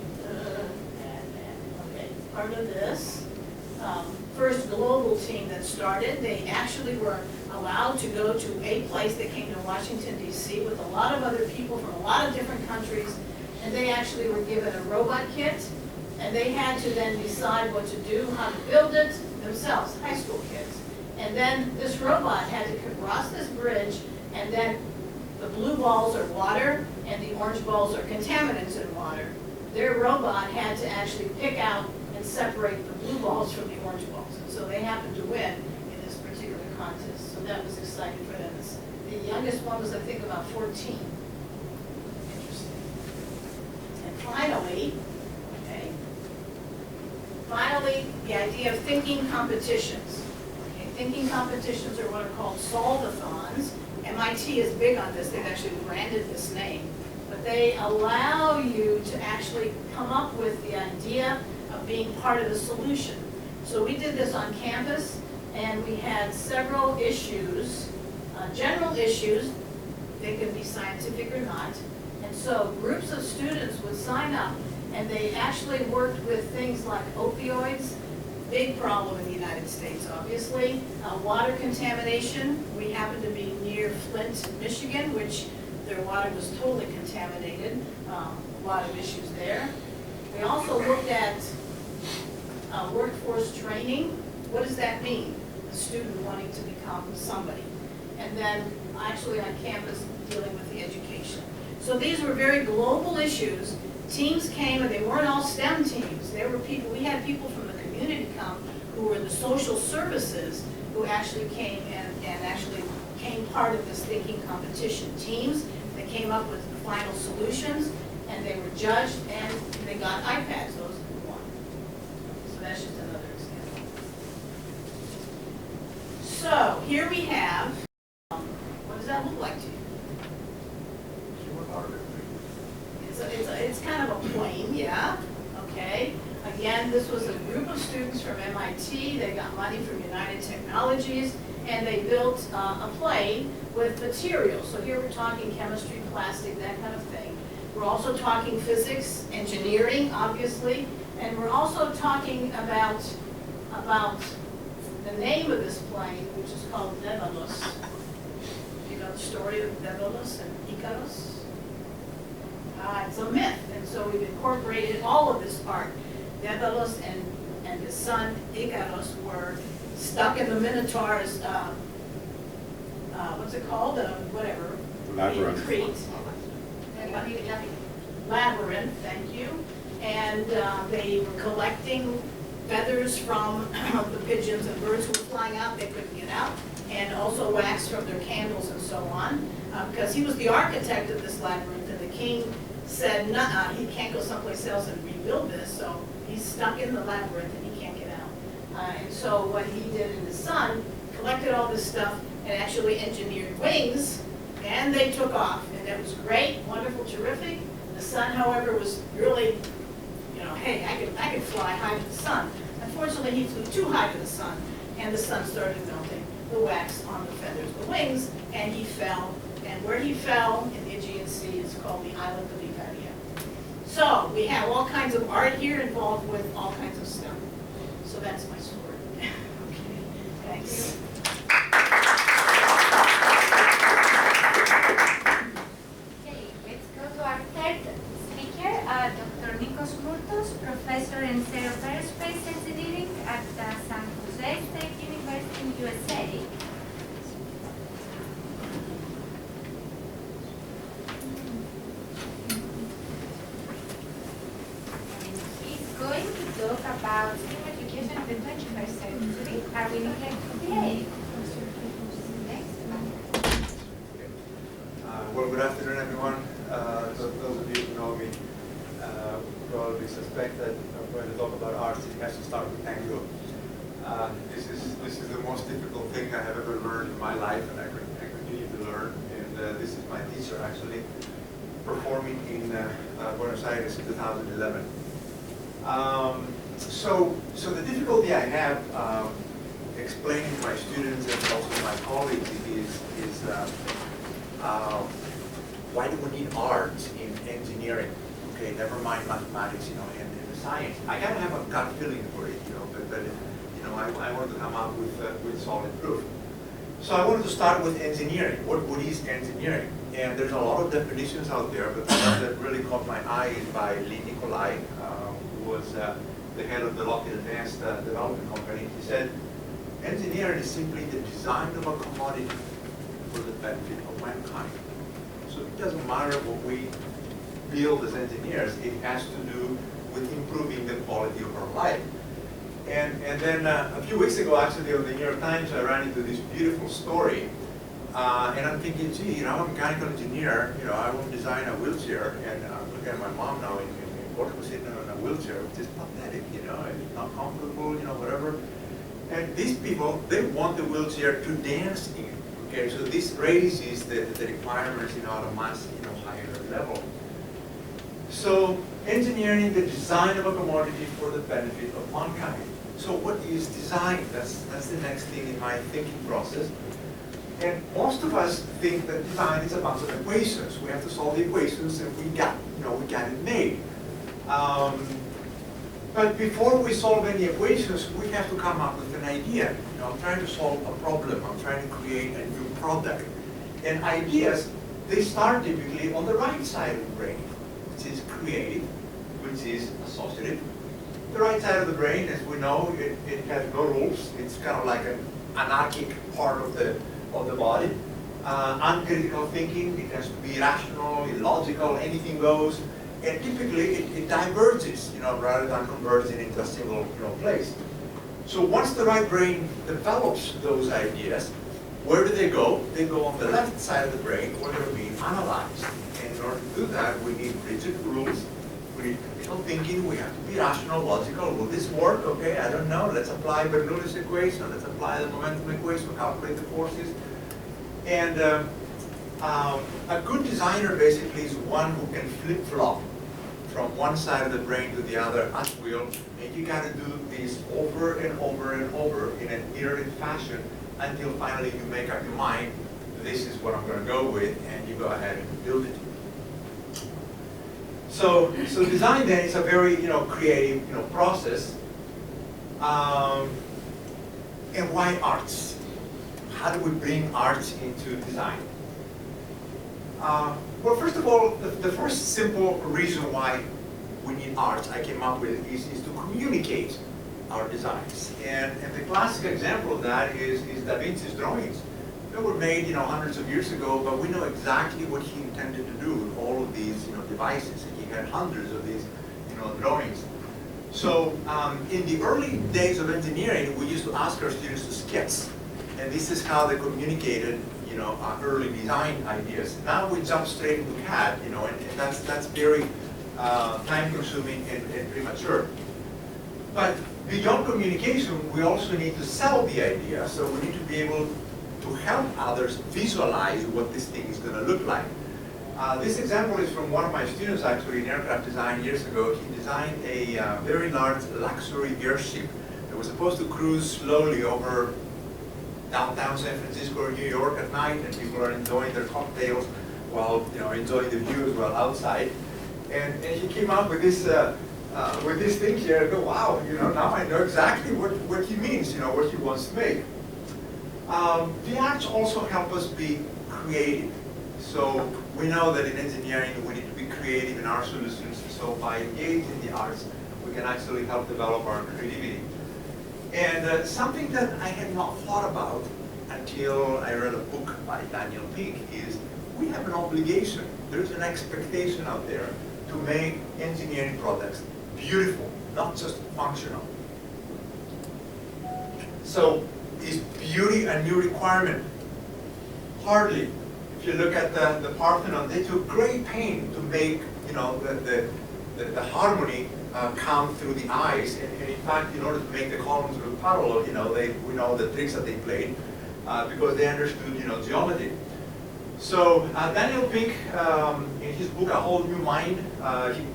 E: global team that started. They actually were allowed to go to a place. They came to Washington, D.C. with a lot of other people from a lot of different countries, and they actually were given a robot kit, and they had to then decide what to do, how to build it themselves, high school kids. And then this robot had to cross this bridge, and then the blue balls are water, and the orange balls are contaminants in water. Their robot had to actually pick out and separate the blue balls from the orange balls. And so they happened to win in this particular contest. So that was exciting for them. The youngest one was, I think, about 14. Interesting. And finally, the idea of thinking competitions. Okay, thinking competitions are what are called solve-a-thons. MIT is big on this. They've actually branded this name. But they allow you to actually come up with the idea of being part of the solution. So we did this on campus, and we had several issues, general issues. They could be scientific or not. And so groups of students would sign up, and they actually worked with things like opioids, big problem in the United States, obviously. Water contamination. We happen to be near Flint, Michigan, which their water was totally contaminated. A lot of issues there. We also looked at workforce training. What does that mean? A student wanting to become somebody. And then actually on campus dealing with the education. So these were very global issues. Teams came, and they weren't all STEM teams. There were people, we had people from the community come who were in the social services who actually came and actually became part of this thinking competition. Teams that came up with the final solutions, and they were judged, and they got iPads, those who won. So that's just another example. So here we have, what does that look like to you? It's kind of a plane, yeah, okay. Again, this was a group of students from MIT. They got money from United Technologies, and they built a plane with materials. So here we're talking chemistry, plastic, that kind of thing. We're also talking physics, engineering, obviously, and we're also talking about the name of this plane, which is called Daedalus. Do you know the story of Daedalus and Icarus? It's a myth, and so we've incorporated all of this part. Daedalus and his son Icarus were stuck in the Minotaur's, what's it called? Whatever.
D: Labyrinth.
E: Crete. Labyrinth, thank you. And they were collecting feathers from the pigeons and birds who were flying out. They couldn't get out. And also wax from their candles and so on. Because he was the architect of this labyrinth, and the king said, nah, he can't go someplace else and rebuild this, so he's stuck in the labyrinth and he can't get out. And so what he did and his son collected all this stuff and actually engineered wings, and they took off. And that was great, wonderful, terrific. The son, however, was really, hey, I could fly high to the sun. Unfortunately, he flew too high to the sun, and the sun started melting the wax on the feathers, the wings, and he fell. And where he fell in the Aegean Sea is called the island of Icaria. So we have all kinds of art here involved with all kinds of stuff. So that's my story. Okay, thanks.
A: Okay, let's go to our third speaker, Dr. Nikos Murtos, professor in aerospace engineering at San Jose State University in USA. about STEAM education in the 21st century. Are we not going to play? Next.
F: Well, good afternoon, everyone. Those of you who know me probably suspect that I'm going to talk about arts. It has to start with tango. This is the most difficult thing I have ever learned in my life, and I continue to learn. And this is my teacher actually performing in Buenos Aires in 2011. So the difficulty I have explaining to my students and also to my colleagues is why do we need art in engineering? Okay, never mind mathematics, and science. I gotta have a gut feeling for it, but I want to come up with solid proof. So I wanted to start with engineering. What is engineering? And there's a lot of definitions out there, but the one that really caught my eye is by Lee Nicolai, who was the head of the Lockheed Advanced Development Company. He said, engineering is simply the design of a commodity for the benefit of mankind. So it doesn't matter what we build as engineers, it has to do with improving the quality of our life. And then a few weeks ago, actually, on the New York Times, I ran into this beautiful story. And I'm thinking, gee, I'm a mechanical engineer, I want to design a wheelchair. And I'm looking at my mom now in Portugal sitting on a wheelchair, which is pathetic, and it's not comfortable, whatever. And these people, they want the wheelchair to dance in. Okay, so this raises the requirements, at a much, higher level. So engineering the design of a commodity for the benefit of mankind. So what is design? That's the next thing in my thinking process. And most of us think that design is a bunch of equations. We have to solve the equations, and we got it made. But before we solve any equations, we have to come up with an idea. I'm trying to solve a problem. I'm trying to create a new product. And ideas, they start typically on the right side of the brain, which is creative, which is associative. The right side of the brain, as we know, it has no rules. It's kind of like an anarchic part of the body. Uncritical thinking, it has to be rational, illogical, anything goes. And typically it diverges, rather than converging into a single place. So once the right brain develops those ideas, where do they go? They go on the left side of the brain where they're being analyzed. And in order to do that, we need rigid rules. We need critical thinking. We have to be rational, logical. Will this work? Okay, I don't know. Let's apply Bernoulli's equation. Let's apply the momentum equation, calculate the forces. And a good designer basically is one who can flip-flop from one side of the brain to the other at will, and you got to do this over and over and over in an iterative fashion until finally you make up your mind, this is what I'm going to go with, and you go ahead and build it. So design then is a very creative process. And why arts? How do we bring arts into design? Well, first of all, the first simple reason why we need art I came up with is to communicate our designs. And the classic example of that is Da Vinci's drawings. They were made hundreds of years ago, but we know exactly what he intended to do with all of these devices. And he had hundreds of these drawings. So in the early days of engineering, we used to ask our students to sketch. And this is how they communicated early design ideas. Now we jump straight into CAD, and that's very time-consuming and premature. But beyond communication, we also need to sell the idea. So we need to be able to help others visualize what this thing is going to look like. This example is from one of my students, actually, in aircraft design years ago. He designed a very large luxury airship that was supposed to cruise slowly over downtown San Francisco or New York at night, and people are enjoying their cocktails while enjoying the view as well outside. And he came up with this thing here. I go, wow, now I know exactly what he means, what he wants to make. The arts also help us be creative. So we know that in engineering we need to be creative in our solutions. So by engaging the arts, we can actually help develop our creativity. And something that I had not thought about until I read a book by Daniel Pink is we have an obligation. There's an expectation out there to make engineering products beautiful, not just functional. So is beauty a new requirement? Hardly. If you look at the Parthenon, they took great pain to make, you know, the harmony come through the eyes. And in fact, in order to make the columns look parallel, you know, we know the tricks that they played because they understood, you know, geometry. So Daniel Pink, in his book A Whole New Mind,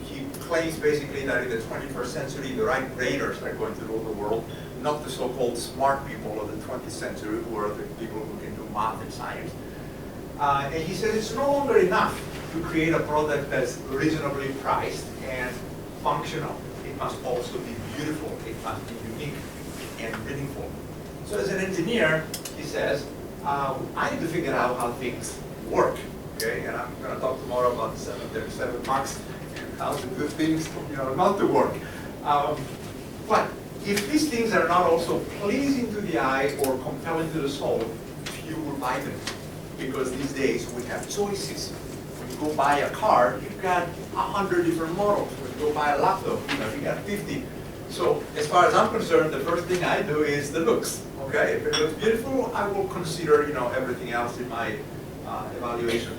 F: he claims basically that in the 21st century, the right brainers are going to rule the world, not the so-called smart people of the 20th century, who are the people who can do math and science. And he said it's no longer enough to create a product that's reasonably priced and functional. It must also be beautiful. It must be unique and meaningful. So as an engineer, he says, I need to figure out how things work. Okay, and I'm going to talk tomorrow about the 737 MAX and how to do things, you know, not to work. But if these things are not also pleasing to the eye or compelling to the soul, few will buy them. Because these days we have choices. When you go buy a car, you've got 100 different models. When you go buy a laptop, you know, you got 50. So as far as I'm concerned, the first thing I do is the looks. Okay, if it looks beautiful, I will consider, you know, everything else in my evaluation.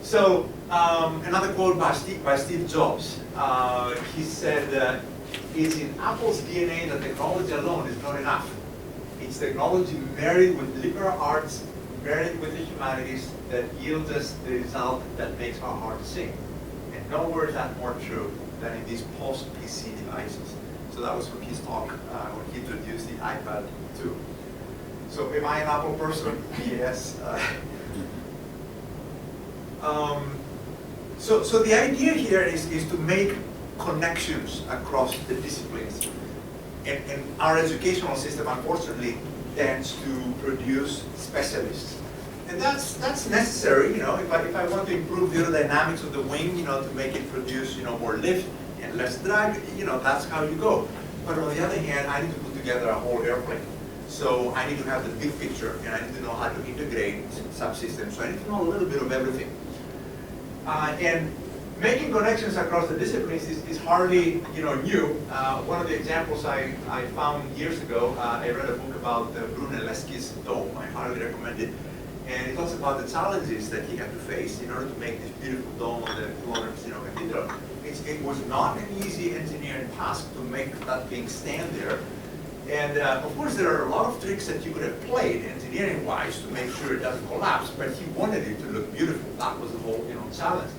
F: So another quote by Steve Jobs. He said, "It's in Apple's DNA that technology alone is not enough. It's technology married with liberal arts, married with the humanities, that yields us the result that makes our hearts sing." And nowhere is that more true than in these post-PC devices. So that was from his talk when he introduced the iPad 2. So am I an Apple person? Yes. So the idea here is to make connections across the disciplines. And our educational system, unfortunately, tends to produce specialists. And that's necessary, you know, if I want to improve the aerodynamics of the wing, you know, to make it produce, you know, more lift and less drag, you know, that's how you go. But on the other hand, I need to put together a whole airplane. So I need to have the big picture, and I need to know how to integrate subsystems. So I need to know a little bit of everything. And making connections across the disciplines is hardly, you know, new. One of the examples I found years ago, I read a book about Brunelleschi's dome. I highly recommend it. And it talks about the challenges that he had to face in order to make this beautiful dome on the Florence, you know, cathedral. It was not an easy engineering task to make that thing stand there. And of course, there are a lot of tricks that you could have played engineering-wise to make sure it doesn't collapse. But he wanted it to look beautiful. That was the whole, you know, challenge.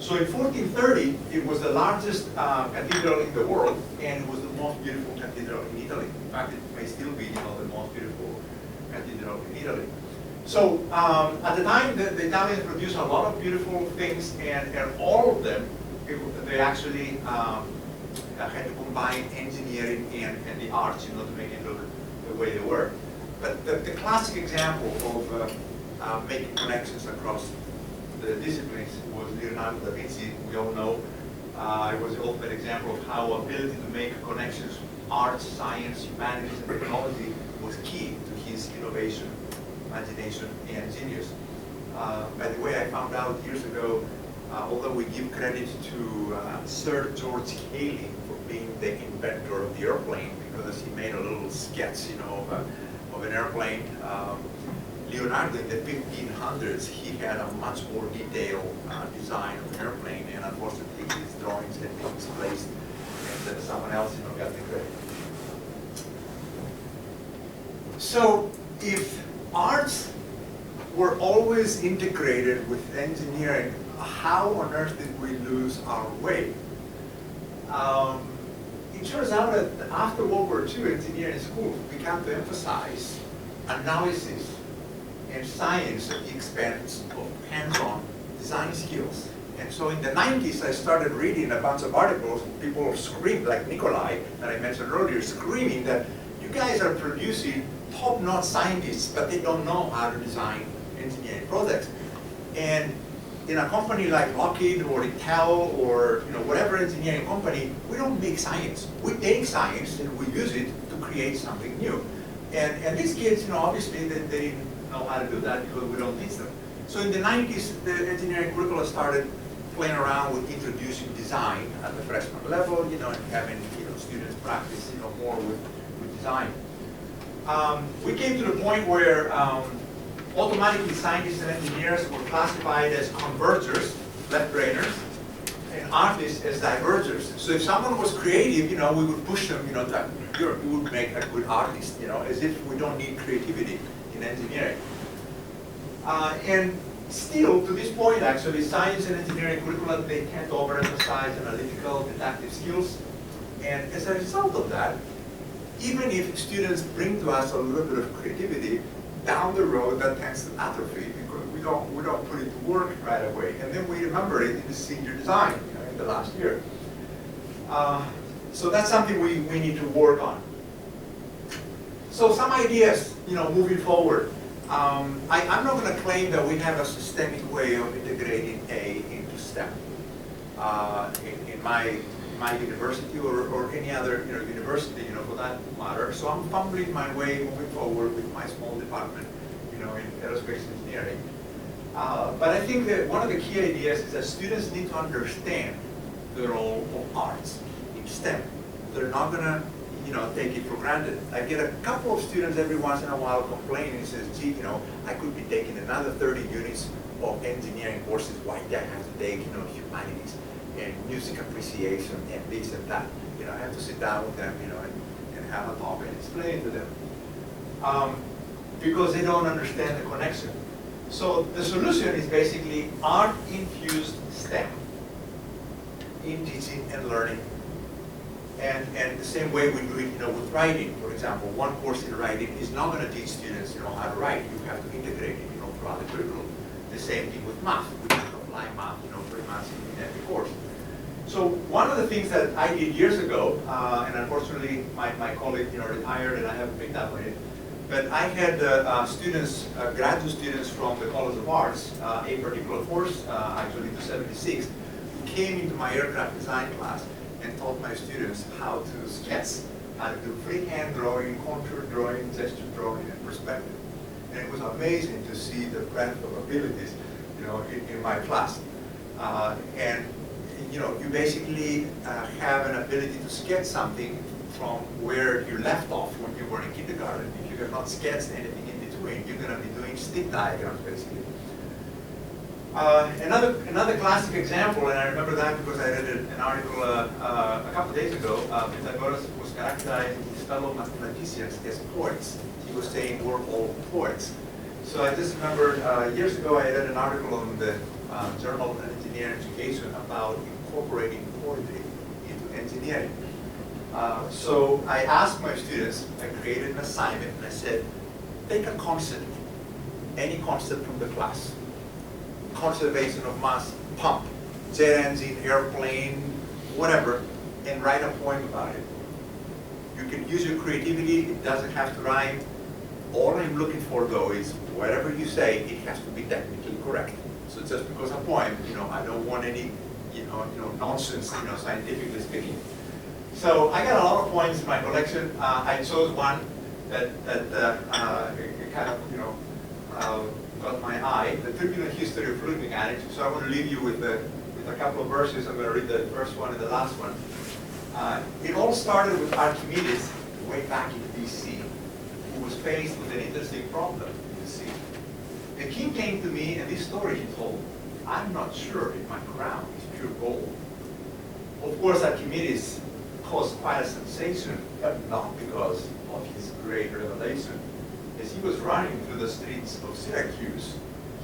F: So in 1430, it was the largest cathedral in the world, and it was the most beautiful cathedral in Italy. In fact, it may still be, you know, the most beautiful cathedral in Italy. So at the time, the Italians produced a lot of beautiful things, and all of them, they actually had to combine engineering and the arts, you know, to make it look the way they were. But the classic example of making connections across the disciplines was Leonardo da Vinci. We all know it was the ultimate example of how ability to make connections, arts, science, humanities, and technology was key to his innovation, imagination, and genius. By the way, I found out years ago, although we give credit to Sir George Cayley for being the inventor of the airplane, because he made a little sketch, you know, of an airplane. Leonardo, in the 1500s, he had a much more detailed design of an airplane, and unfortunately, his drawings had been misplaced, and someone else, you know, got the credit. So, if arts were always integrated with engineering, how on earth did we lose our way? It turns out that after World War II, engineering schools began to emphasize analysis and science at the expense of hands-on design skills. And so in the 90s, I started reading a bunch of articles. People screamed, like Nikolai, that I mentioned earlier, screaming that you guys are producing top-notch scientists, but they don't know how to design engineering products. And in a company like Lockheed or Intel or, you know, whatever engineering company, we don't make science. We take science and we use it to create something new. And these kids, you know, obviously they didn't know how to do that because we don't teach them. So in the 90s, the engineering curricula started playing around with introducing design at the freshman level, you know, and having, you know, students practice, more with design. We came to the point where automatically scientists and engineers were classified as convergers, left-brainers, and artists as divergers. So if someone was creative, we would push them, that you would make a good artist, as if we don't need creativity in engineering. And still, to this point, actually, science and engineering curricula, they tend to overemphasize analytical, deductive skills. And as a result of that, even if students bring to us a little bit of creativity, down the road that tends to atrophy because we don't put it to work right away. And then we remember it in the senior design, in the last year. So that's something we need to work on. So some ideas, moving forward. I'm not going to claim that we have a systemic way of integrating A into STEM. In my university or any other university, for that matter. So I'm fumbling my way moving forward with my small department, in aerospace engineering. But I think that one of the key ideas is that students need to understand the role of arts in STEM. They're not going to take it for granted. I get a couple of students every once in a while complaining and says, gee, I could be taking another 30 units of engineering courses. Why do I have to take, humanities and music appreciation and this and that? I have to sit down with them, and have a talk and explain to them. Because they don't understand the connection. So the solution is basically art-infused STEM in teaching and learning. And the same way we do it, with writing. For example, one course in writing is not going to teach students, how to write. You have to integrate it, throughout the curriculum. The same thing with math. We have to apply math, pretty much in every course. So one of the things that I did years ago, and unfortunately my colleague, retired, and I haven't picked up on it. But I had students, graduate students from the College of Arts, a particular course, actually the 76, who came into my aircraft design class and taught my students how to sketch, how to do freehand drawing, contour drawing, gesture drawing, and perspective. And it was amazing to see the breadth of abilities, in my class. And you basically have an ability to sketch something from where you left off when you were in kindergarten. If you have not sketched anything in between, you're going to be doing stick diagrams, basically. Another classic example, and I remember that because I read an article a couple of days ago. Pythagoras was characterizing his fellow mathematicians as poets. He was saying we're all poets. So I just remember years ago I read an article on the Journal of Engineering Education about incorporating poetry into engineering. So I asked my students, I created an assignment, and I said, take a concept, any concept from the class. Conservation of mass, pump, jet engine, airplane, whatever, and write a poem about it. You can use your creativity, it doesn't have to rhyme. All I'm looking for though is whatever you say, it has to be technically correct. So just because a poem, I don't want any, nonsense, scientifically speaking. So I got a lot of poems in my collection. I chose one that kind of, got my eye, the Turbulent History of Fluid Mechanics. So I want to leave you with a couple of verses. I'm going to read the first one and the last one. It all started with Archimedes way back in BC, who was faced with an interesting problem, you see. The king came to me, and this story he told, I'm not sure if my crown is pure gold. Of course, Archimedes caused quite a sensation, but not because of his great revelation. As he was running through the streets of Syracuse,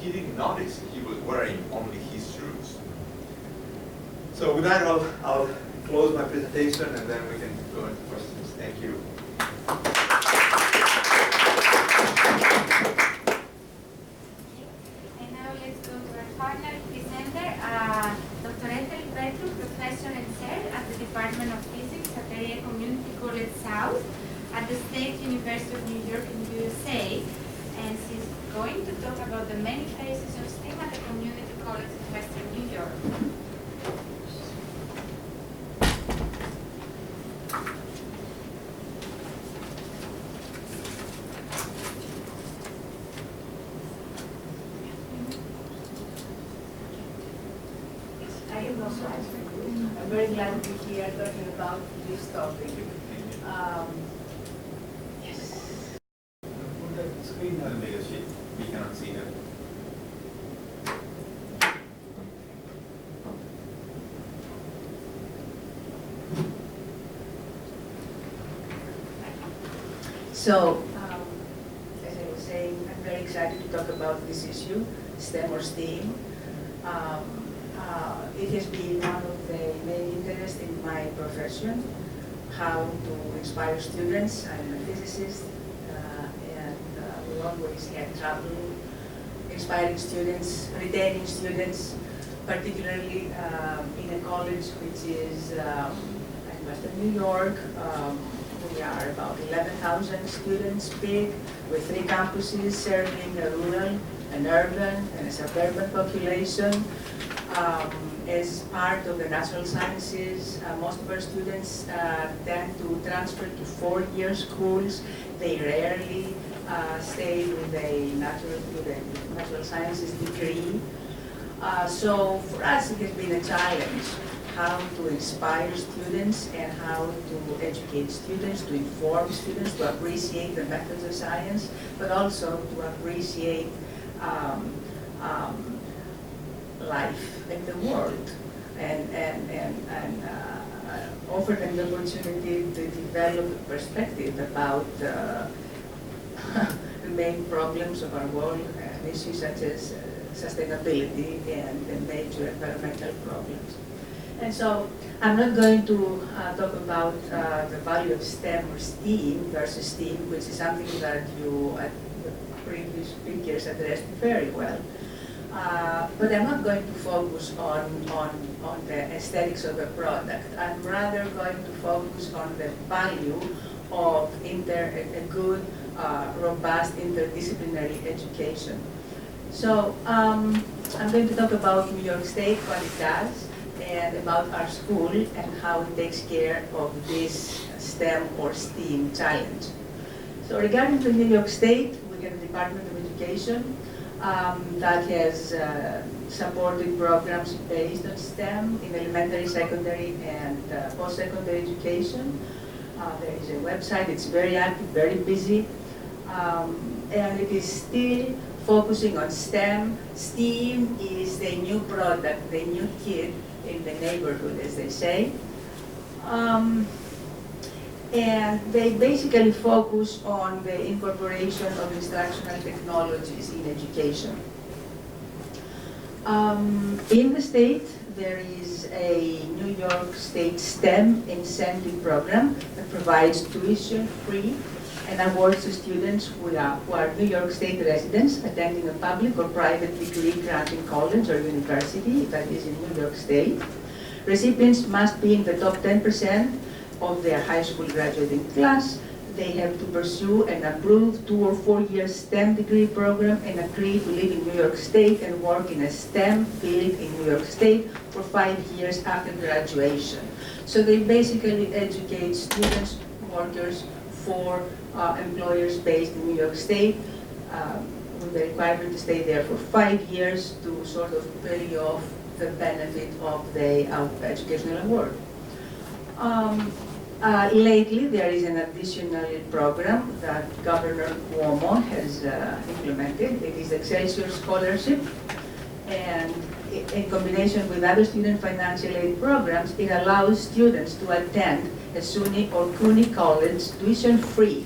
F: he didn't notice he was wearing only his shoes. So with that, I'll close my presentation, and then we can go into questions. Thank you.
A: And now let's go to our final presenter, Dr. Petru, Professor and Chair at the Department of Physics at Area Community College South at the State University of New York in USA. And she's going to talk about the many phases of STEM at the Community College of Western New York.
E: I am
G: computational science. I'm very glad to be here talking about this topic. Yes.
C: Put the screen
B: I'll
C: on.
B: make a sheet. We cannot see that.
G: So, as I was saying, I'm very excited to talk about this issue, STEM or STEAM. It has been one of the main interests in my profession, how to inspire students. I'm a physicist, and we always had trouble inspiring students, retaining students, particularly in a college which is in Western New York. We are about 11,000 students big, with 3 campuses serving a rural, an urban, and a suburban population. As part of the natural sciences, most of our students tend to transfer to 4-year schools. They rarely stay with a natural sciences degree. So for us, it has been a challenge how to inspire students and how to educate students, to inform students, to appreciate the methods of science, but also to appreciate life in the world and offer them the opportunity to develop a perspective about the main problems of our world, issues such as sustainability and the major environmental problems. And so I'm not going to talk about the value of STEM or STEAM versus STEAM, which is something that you at the previous speakers addressed very well. But I'm not going to focus on the aesthetics of the product. I'm rather going to focus on the value of a good, robust interdisciplinary education. So I'm going to talk about New York State, what it does, and about our school and how it takes care of this STEM or STEAM challenge. So regarding the New York State, we have a Department of Education that has supported programs based on STEM in elementary, secondary, and post-secondary education. There is a website, it's very active, very busy, and it is still focusing on STEM. STEAM is the new product, the new kid in the neighborhood, as they say. And they basically focus on the incorporation of instructional technologies in education. In the state, there is a New York State STEM incentive program that provides tuition-free and awards to students who are New York State residents attending a public or private degree-granting college or university that is in New York State. Recipients must be in the top 10% of their high school graduating class. They have to pursue an approved 2 or 4-year STEM degree program and agree to live in New York State and work in a STEM field in New York State for 5 years after graduation. So they basically educate students, workers, for employers based in New York State with the requirement to stay there for 5 years to sort of pay off the benefit of the educational award. Lately, there is an additional program that Governor Cuomo has implemented. It is Excelsior Scholarship, and in combination with other student financial aid programs, it allows students to attend a SUNY or CUNY college tuition-free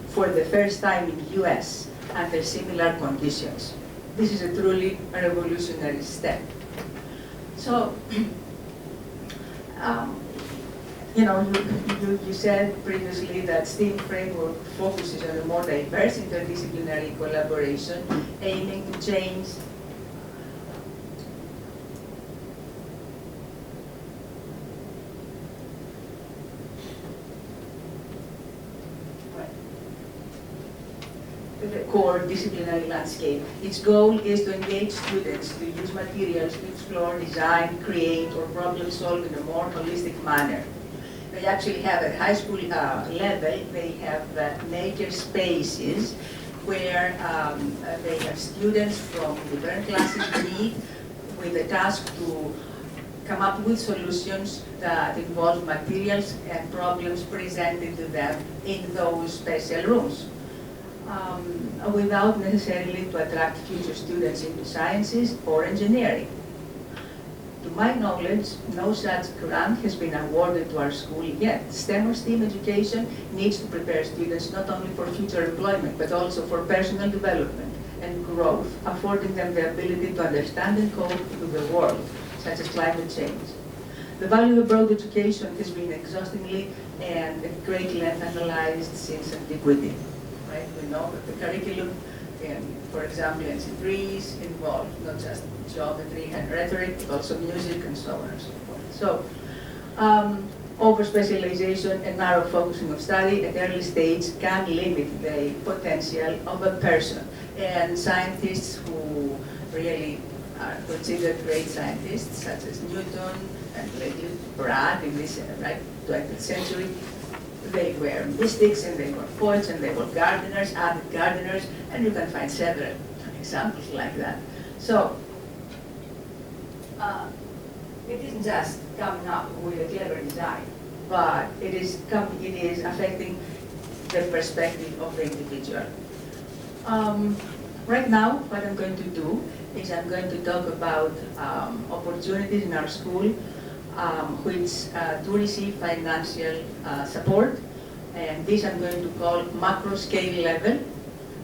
G: for the first time in the US under similar conditions. This is a truly revolutionary step. So, you said previously that STEAM framework focuses on a more diverse interdisciplinary collaboration, aiming to change the core disciplinary landscape. Its goal is to engage students to use materials to explore, design, create, or problem solve in a more holistic manner. They actually have at high school level, they have nature spaces where they have students from different classes meet with the task to come up with solutions that involve materials and problems presented to them in those special rooms, without necessarily to attract future students into sciences or engineering. To my knowledge, no such grant has been awarded to our school yet. STEM or STEAM education needs to prepare students not only for future employment, but also for personal development and growth, affording them the ability to understand and cope with the world, such as climate change. The value of broad education has been exhaustively and at great length analyzed since antiquity. Right? We know that the curriculum, for example, in degrees involve not just geometry and rhetoric, but also music and so on and so forth. So, over-specialization and narrow focusing of study at early stage can limit the potential of a person. And scientists who really are considered great scientists, such as Newton and lately Brad in this 20th century, they were mystics and they were poets and they were gardeners, avid gardeners, and you can find several examples like that. So, it isn't just coming up with a clever design, but it is affecting the perspective of the individual. Right now, what I'm going to do is I'm going to talk about opportunities in our school which to receive financial support, and this I'm going to call macro scale level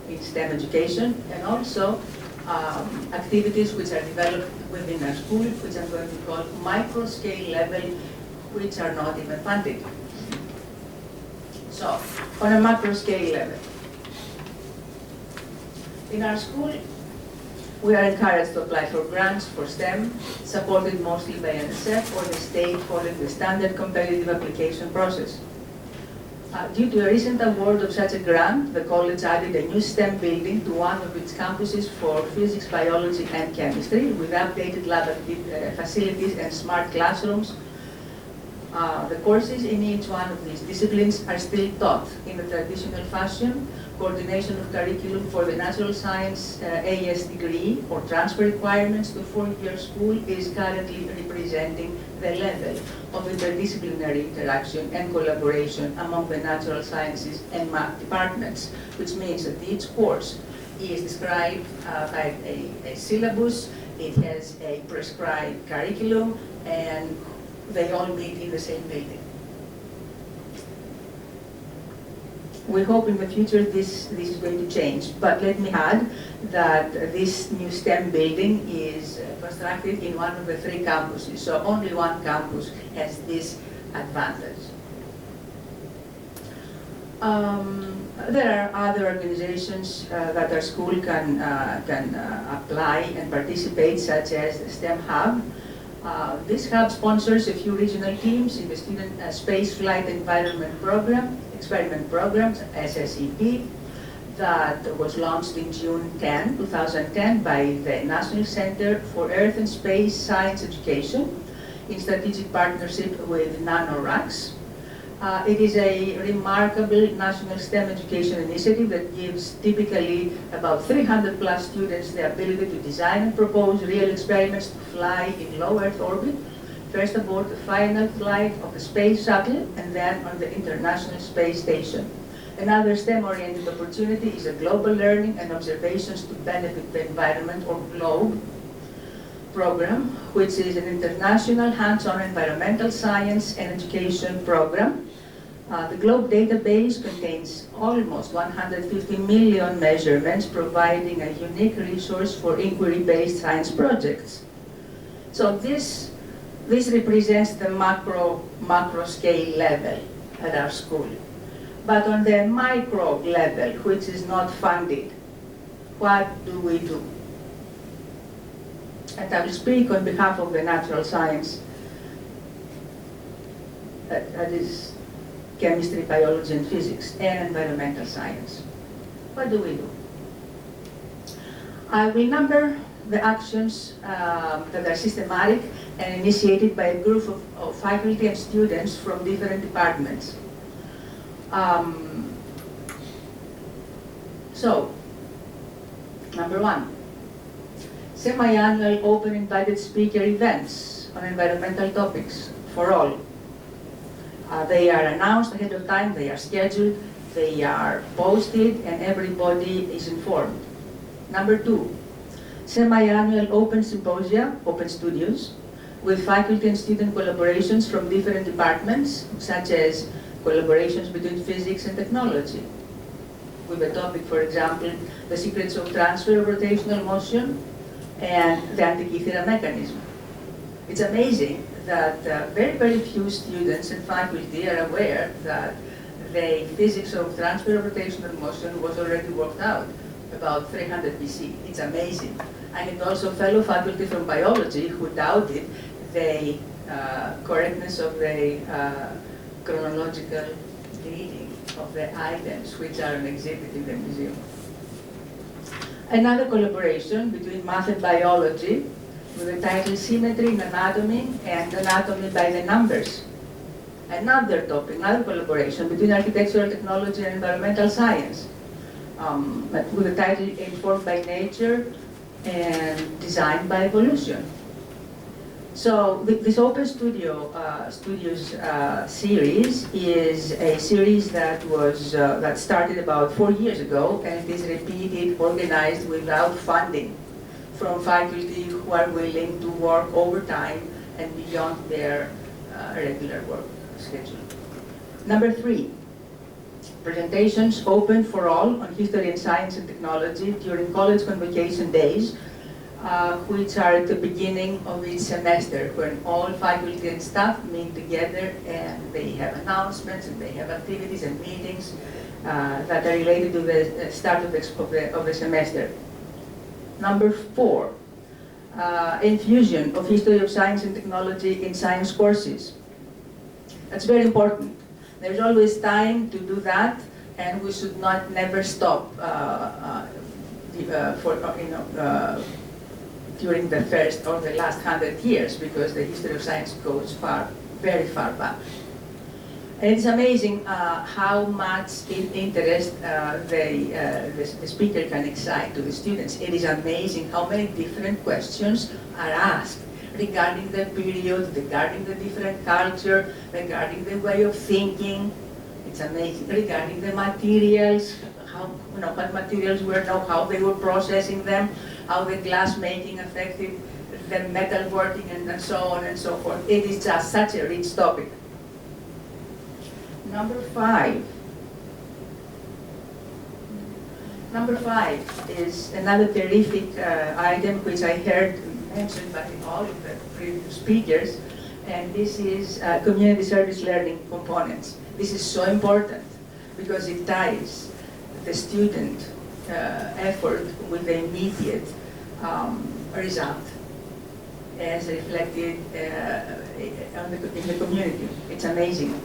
G: in STEM education, and also activities which are developed within our school, which I'm going to call micro scale level, which are not even funded. So, on a macro scale level, in our school, we are encouraged to apply for grants for STEM, supported mostly by NSF or the state following the standard competitive application process. Due to a recent award of such a grant, the college added a new STEM building to one of its campuses for physics, biology, and chemistry, with updated lab facilities and smart classrooms. The courses in each one of these disciplines are still taught in the traditional fashion. Coordination of curriculum for the natural science AS degree or transfer requirements to four-year school is currently representing the level of interdisciplinary interaction and collaboration among the natural sciences and math departments, which means that each course is described by a syllabus, it has a prescribed curriculum, and they all meet in the same building. We hope in the future this is going to change, but let me add that this new STEM building is constructed in one of the three campuses, so only one campus has this advantage. There are other organizations that our school can apply and participate, such as the STEM Hub. This hub sponsors a few regional teams in the Student Space Flight Experiment Program, SSEP, that was launched in June 2010 by the National Center for Earth and Space Science Education in strategic partnership with NanoRacks. It is a remarkable national STEM education initiative that gives typically about 300 plus students the ability to design and propose real experiments to fly in low Earth orbit, first aboard the final flight of the space shuttle and then on the International Space Station. Another STEM-oriented opportunity is a global learning and observations to benefit the environment, or GLOBE program, which is an international hands-on environmental science and education program. The GLOBE database contains almost 150 million measurements, providing a unique resource for inquiry-based science projects. So this represents the macro scale level at our school. But on the micro level, which is not funded, what do we do? And I will speak on behalf of the natural science, that is chemistry, biology, and physics, and environmental science. What do we do? I will number the actions that are systematic and initiated by a group of faculty and students from different departments. So, number one, Semi-annual open invited speaker events on environmental topics for all. They are announced ahead of time, they are scheduled, they are posted, and everybody is informed. Number 2, semi-annual open symposia, open studios, with faculty and student collaborations from different departments, such as collaborations between physics and technology. With a topic, for example, the secrets of transfer of rotational motion and the Antikythera mechanism. It's amazing that very, very few students and faculty are aware that the physics of transfer of rotational motion was already worked out about 300 BC. It's amazing. I had also fellow faculty from biology who doubted the correctness of the chronological dating of the items which are on exhibit in the museum. Another collaboration between math and biology with the title Symmetry in Anatomy and Anatomy by the Numbers. Another topic, another collaboration between architectural technology and environmental science with the title Informed by Nature and Designed by Evolution. So this Open Studios series is a series that was that started about 4 years ago, and it is repeated, organized without funding from faculty who are willing to work overtime and beyond their regular work schedule. Number 3, presentations open for all on history and science and technology during college convocation days, which are at the beginning of each semester, when all faculty and staff meet together and they have announcements and they have activities and meetings that are related to the start of the semester. Number 4, infusion of history of science and technology in science courses. That's very important. There's always time to do that, and we should never stop during the first or the last 100 years, because the history of science goes very far back. And it's amazing how much interest the speaker can excite to the students. It is amazing how many different questions are asked regarding the period, regarding the different culture, regarding the way of thinking. It's amazing. Regarding the materials, what materials were, how they were processing them, how the glass making affected the metal working, and so on and so forth. It is just such a rich topic. Number 5 is another terrific item which I heard mentioned by all of the previous speakers, and this is community service learning components. This is so important because it ties the student effort with the immediate result as reflected in the community. It's amazing.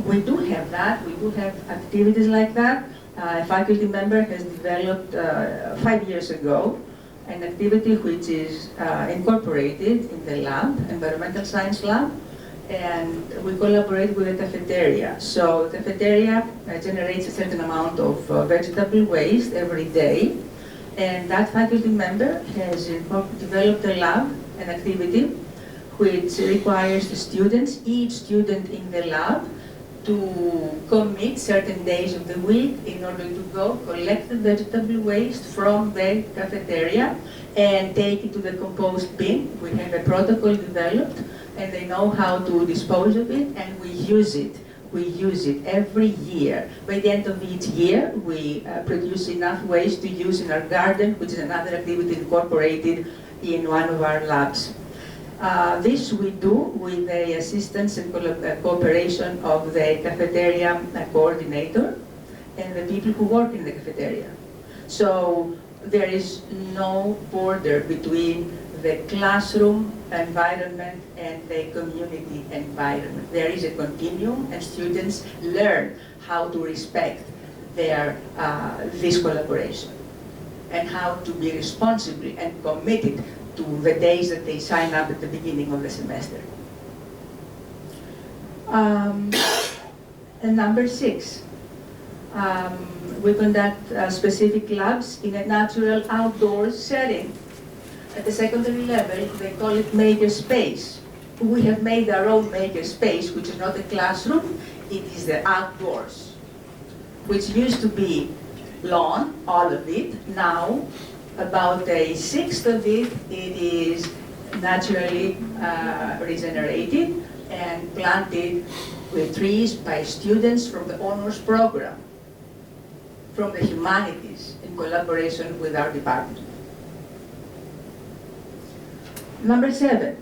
G: We do have that. We do have activities like that. A faculty member has developed 5 years ago an activity which is incorporated in the lab, environmental science lab, and we collaborate with the cafeteria. So the cafeteria generates a certain amount of vegetable waste every day, and that faculty member has developed a lab, an activity, which requires the students, each student in the lab, to commit certain days of the week in order to go collect the vegetable waste from the cafeteria and take it to the compost bin. We have a protocol developed, and they know how to dispose of it, and we use it. We use it every year. By the end of each year, we produce enough waste to use in our garden, which is another activity incorporated in one of our labs. This we do with the assistance and cooperation of the cafeteria coordinator and the people who work in the cafeteria. So there is no border between the classroom environment and the community environment. There is a continuum, and students learn how to respect this collaboration and how to be responsible and committed to the days that they sign up at the beginning of the semester. And number 6, We conduct specific labs in a natural outdoor setting. At the secondary level, they call it maker space. We have made our own maker space, which is not a classroom, it is the outdoors, which used to be lawn, all of it. Now, about a sixth of it, it is naturally regenerated and planted with trees by students from the honors program, from the humanities, in collaboration with our department. Number 7.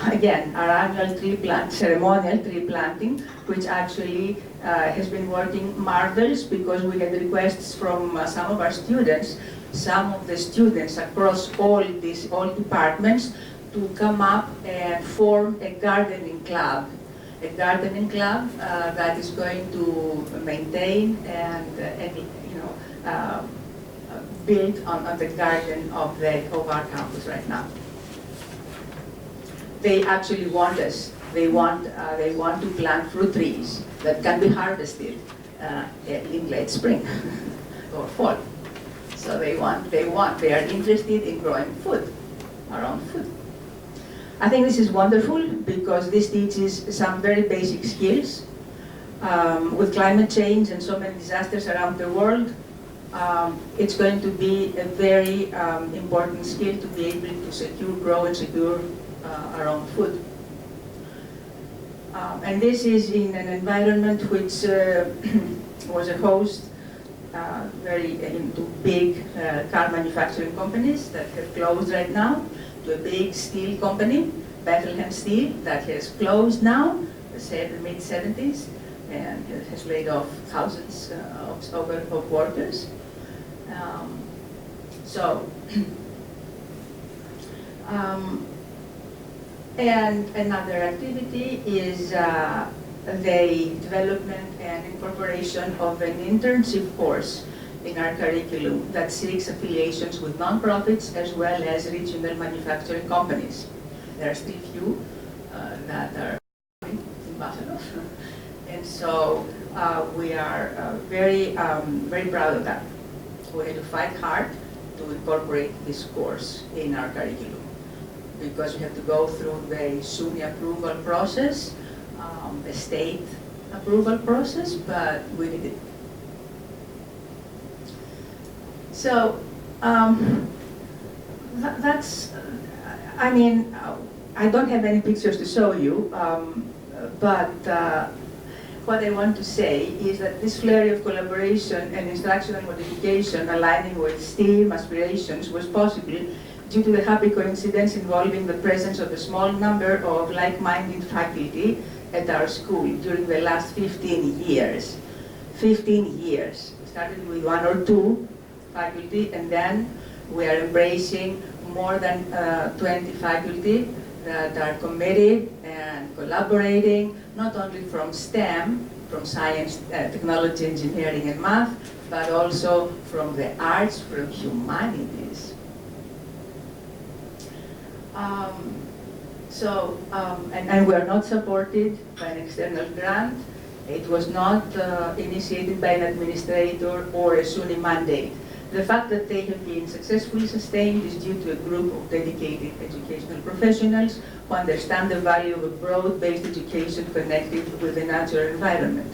G: Again, our annual ceremonial tree planting, which actually has been working marvelous because we had requests from some of our students, some of the students across all departments, to come up and form a gardening club. A gardening club that is going to maintain and build on the garden of our campus right now. They actually want us. They want to plant fruit trees that can be harvested in late spring or fall. So they are interested in growing food, our own food. I think this is wonderful because this teaches some very basic skills. With climate change and so many disasters around the world, it's going to be a very important skill to be able to grow and secure our own food. And this is in an environment which was a host into big car manufacturing companies that have closed right now, to a big steel company, Bethlehem Steel, that has closed now, the mid-70s, and has laid off thousands of workers. And another activity is the development and incorporation of an internship course in our curriculum that seeks affiliations with nonprofits as well as regional manufacturing companies. There are still few that are in Buffalo. And so we are very proud of that. We had to fight hard to incorporate this course in our curriculum because we have to go through the SUNY approval process, the state approval process, but we did it. So that's, I don't have any pictures to show you, but what I want to say is that this flurry of collaboration and instructional modification aligning with STEAM aspirations was possible due to the happy coincidence involving the presence of a small number of like-minded faculty at our school during the last 15 years. 15 years. We started with 1 or 2 faculty, and then we are embracing more than 20 faculty that are committed and collaborating, not only from STEM, from science, technology, engineering, and math, but also from the arts, from humanities. And we are not supported by an external grant. It was not initiated by an administrator or a SUNY mandate. The fact that they have been successfully sustained is due to a group of dedicated educational professionals who understand the value of a broad-based education connected with the natural environment.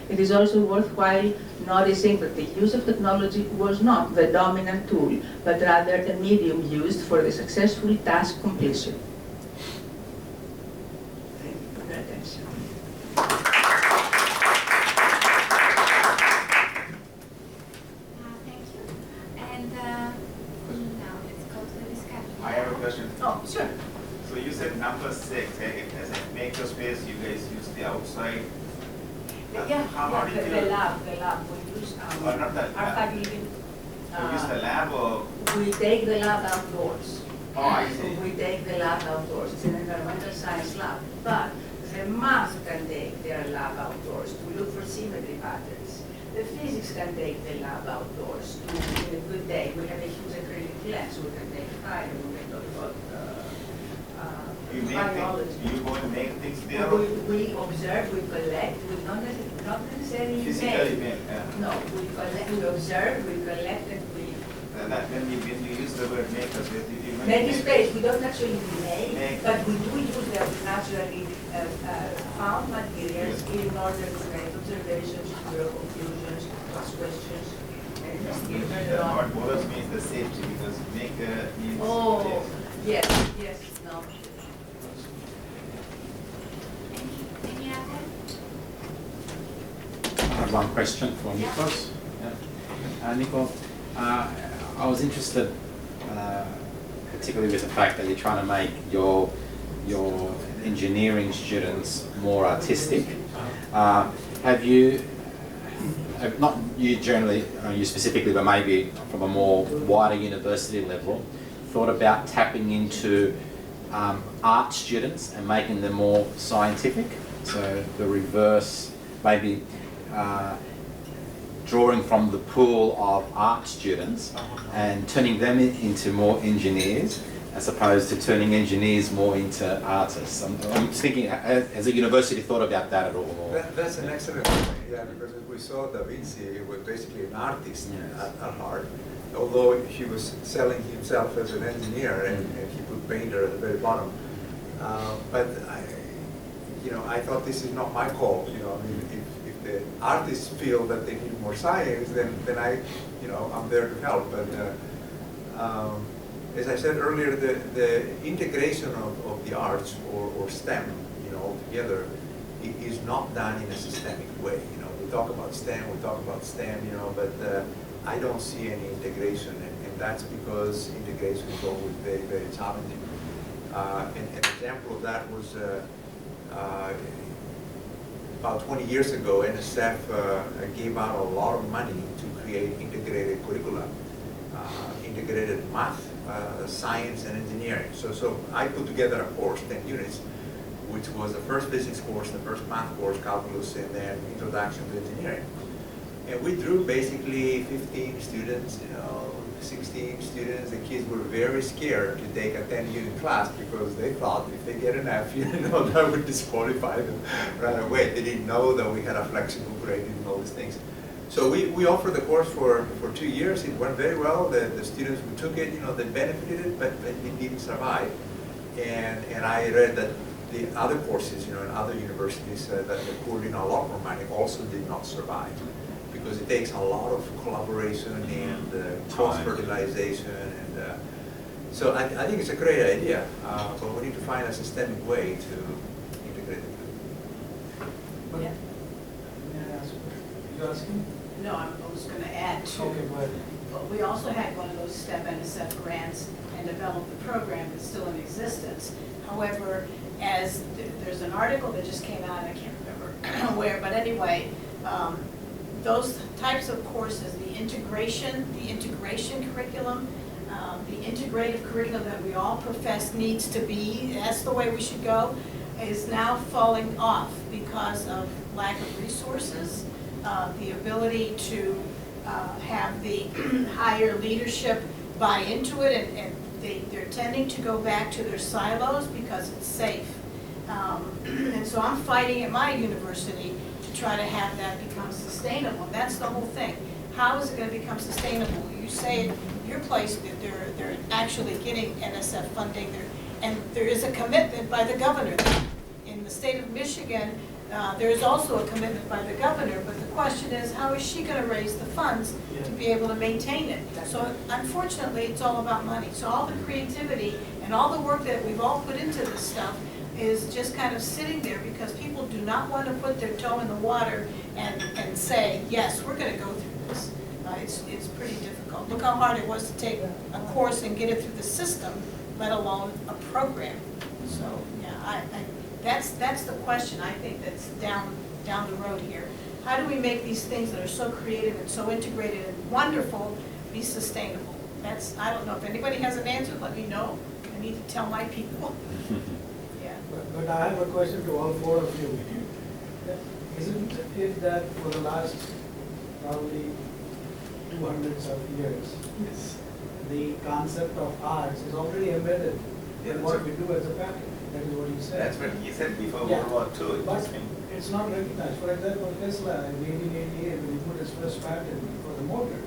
G: It is also worthwhile noticing that the use of technology was not the dominant tool, but rather a medium used for the successful task completion. Thank you for your attention.
A: Thank you. And now let's go to the discussion.
B: I have a question.
G: Oh, sure.
B: So you said number 6, as a maker space, you guys use the outside. How do you
G: The lab, we use
B: not the
G: our
B: lab.
G: faculty.
B: You use the lab or?
G: We take the lab outdoors.
B: Oh, I see.
G: We take the lab outdoors. It's an environmental science lab. But the math can take their lab outdoors to look for symmetry patterns. The physics can take the lab outdoors to, in a good day, we have a huge acrylic lens. We can take fire, we can talk about
B: You make
G: biology.
B: things, you go and make things there?
G: We observe, we collect, we not necessarily
B: Physically
G: make.
B: make, yeah.
G: No, we collect, we observe, we collect, and we
B: When you use the word make, as you mean?
G: make space. We don't actually make,
B: Make.
G: but we do use the naturally found materials in order to make observations, draw conclusions, ask questions, and investigate.
B: What bothers me is the safety, because make means.
G: Oh, yes, no.
A: Any other?
H: I have one question for Nikos. Nico, I was interested, particularly with the fact that you're trying to make your engineering students more artistic. Have you, not you generally, you specifically, but maybe from a more wider university level, thought about tapping into art students and making them more scientific? So the reverse, maybe drawing from the pool of art students and turning them into more engineers, as opposed to turning engineers more into artists. I'm thinking, has a university thought about that at all?
F: That's an excellent point, yeah, because as we saw, Da Vinci was basically an artist at heart, although he was selling himself as an engineer, and he put painter at the very bottom. But I thought this is not my call. I mean, if the artists feel that they need more science, then I'm there to help. But as I said earlier, the integration of the arts or STEM, altogether, is not done in a systemic way. We talk about STEM, we talk about STEM, but I don't see any integration, and that's because integration is always very, very challenging. An example of that was about 20 years ago, NSF gave out a lot of money to create integrated curricula, integrated math, science, and engineering. So I put together a course, 10 units, which was the first physics course, the first math course, calculus, and then introduction to engineering. And we drew basically 15 students, 16 students. The kids were very scared to take a 10-unit class because they thought if they get an F, that would disqualify them right away. They didn't know that we had a flexible grading and all these things. So we offered the course for 2 years. It went very well. The students who took it, they benefited it, but it didn't survive. And I read that the other courses, in other universities that they poured in a lot more money also did not survive, because it takes a lot of collaboration and cross-fertilization. And so I think it's a great idea, but we need to find a systemic way to integrate it.
E: Yeah.
C: May I ask, you asking?
E: No, I was going to add to.
C: Okay, go ahead.
E: But we also had one of those STEP NSF grants and developed the program that's still in existence. However, as there's an article that just came out, I can't remember where, but anyway, those types of courses, the integration curriculum, the integrative curriculum that we all profess needs to be, that's the way we should go, is now falling off because of lack of resources, the ability to have the higher leadership buy into it, and they're tending to go back to their silos because it's safe. And so I'm fighting at my university to try to have that become sustainable. That's the whole thing. How is it going to become sustainable? You say at your place that they're actually getting NSF funding, and there is a commitment by the governor. In the state of Michigan, there is also a commitment by the governor, but the question is, how is she going to raise the funds to be able to maintain it? So unfortunately, it's all about money. So all the creativity and all the work that we've all put into this stuff is just kind of sitting there because people do not want to put their toe in the water and say, yes, we're going to go through this. It's pretty difficult. Look how hard it was to take a course and get it through the system, let alone a program. So yeah, that's the question I think that's down the road here. How do we make these things that are so creative and so integrated and wonderful be sustainable? I don't know if anybody has an answer, let me know. I need to tell my people. Yeah.
C: But I have a question to all four of you. Isn't it that for the last probably 200 of years, the concept of arts is already embedded than what we do as a patent. That is what he said.
B: That's what he said before
C: Yeah.
B: World War II.
C: But it's not recognized. For example, Tesla in 1888, when he put his first patent for the motor,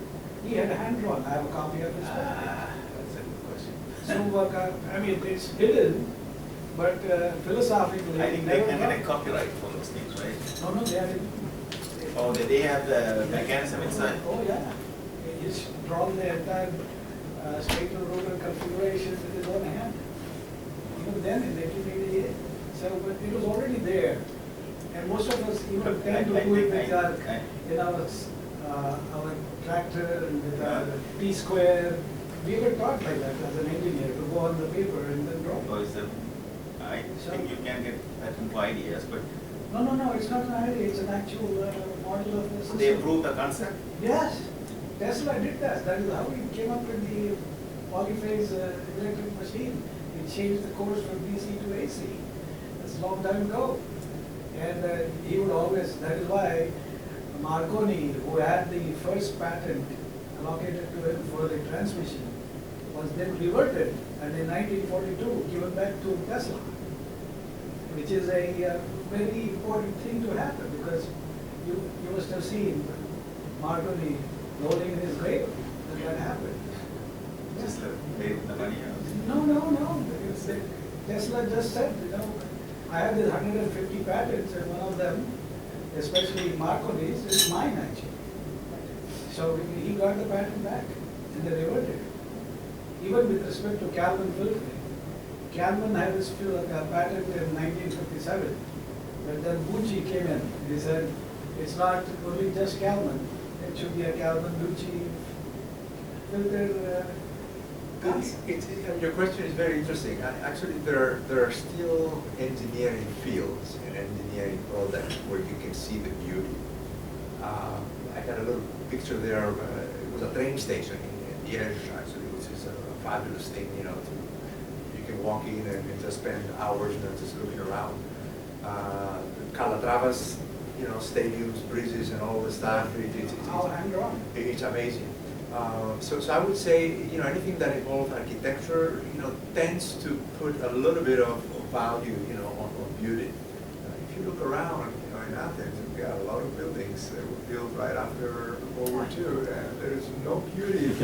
C: he had hand drawn. I have a copy of his patent.
B: That's a good question.
C: So, I mean, it's hidden, but philosophically,
B: I think they can get a copyright for those things, right?
C: No, they are.
B: Oh, they have the mechanism inside.
C: Oh, yeah. He's drawn the entire state and rotor configuration with his own hand. Even then, in 1888. So, but it was already there. And most of us even tend to do it with our tractor and with our T-square. We were taught like that as an engineer to go on the paper and then draw.
B: Oh, is it? I think you can get patent for ideas, but
C: No, it's not an idea, it's an actual model of the system.
B: they approve the concept?
C: Yes, Tesla did that. That is how he came up with the polyphase electric machine. It changed the course from DC to AC. That's a long time ago. And he would always, that is why Marconi, who had the first patent allocated to him for the transmission, was then reverted and in 1942 given back to Tesla, which is a very important thing to happen because you must have seen Marconi rolling in his grave when that happened.
B: Just paid the money out.
C: No. It's like Tesla just said, I have these 150 patents and one of them, especially Marconi's, is mine actually. So he got the patent back and they reverted it. Even with respect to Kalman filtering. Kalman had his patent in 1957, but then Bucci came in. He said, it's not only just Kalman, it should be a Kalman-Bucci filter concept.
F: Your question is very interesting. Actually, there are still engineering fields and engineering products where you can see the beauty. I got a little picture there. It was a train station in Liège, actually, which is a fabulous thing. You can walk in and just spend hours just looking around. Calatravas, stadiums, bridges, and all the stuff. It's amazing. So I would say, anything that involves architecture, tends to put a little bit of value, on beauty. If you look around, in Athens, we've got a lot of buildings that were built right after World War II, and there's no beauty in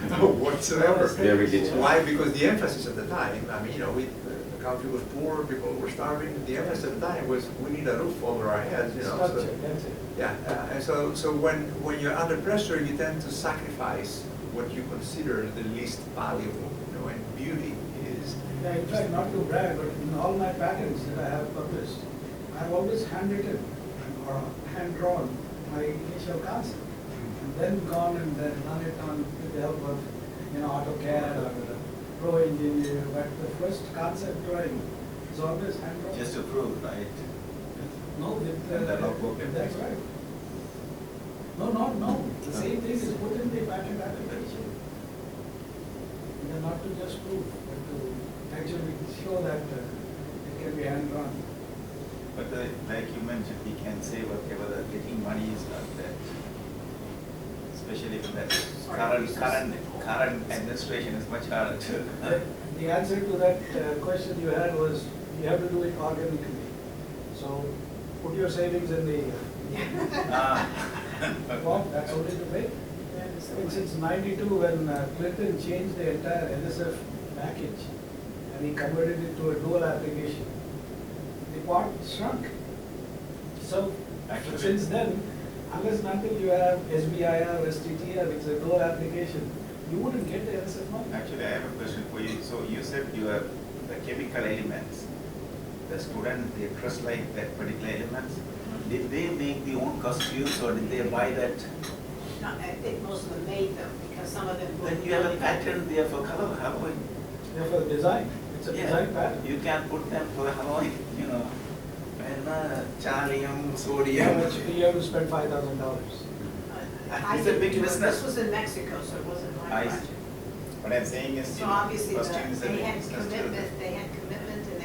F: them whatsoever.
H: Very little.
F: Why? Because the emphasis at the time, the country was poor, people were starving. The emphasis at the time was we need a roof over our heads,
C: Structure, that's it.
F: Yeah, and so when you're under pressure, you tend to sacrifice what you consider the least valuable, and beauty is.
C: Yeah, in fact, not to brag, but in all my patents that I have published, I've always handwritten or hand-drawn my initial concept, and then gone and then run it on with the help of, AutoCAD or Pro Engineer. But the first concept drawing is always hand-drawn.
B: Just to prove, right?
C: No, with
B: the logbook.
C: that's right. No. The same thing is put in the patent application. And then not to just prove, but to actually show that it can be hand-drawn.
B: But like you mentioned, we can say whatever the getting money is not that. Especially when that current administration is much harder to.
C: The answer to that question you had was, you have to do it organically. So put your savings in the, well, that's only the way. And since '92, when Clinton changed the entire NSF package, and he converted it to a dual application, the pot shrunk. So
B: Actually,
C: since then, unless and until you have SBIR or STTR, which is a dual application, you wouldn't get the NSF money.
B: Actually, I have a question for you. So you said you have the chemical elements. The student, they trust like that particular elements. Did they make their own costumes or did they buy that?
E: No, I think most of them made them because some of them.
B: Then you have a pattern there for color Halloween.
C: They're for design. It's a design pattern.
B: You can put them for Halloween, and Charlium,
C: How
B: sodium.
C: much you have to spend $5,000?
B: It's a big business.
E: This was in Mexico, so it wasn't my
B: I see.
E: project.
B: What I'm saying is,
E: So obviously,
B: costume is a
E: they
B: big
E: had
B: business too.
E: commitment, and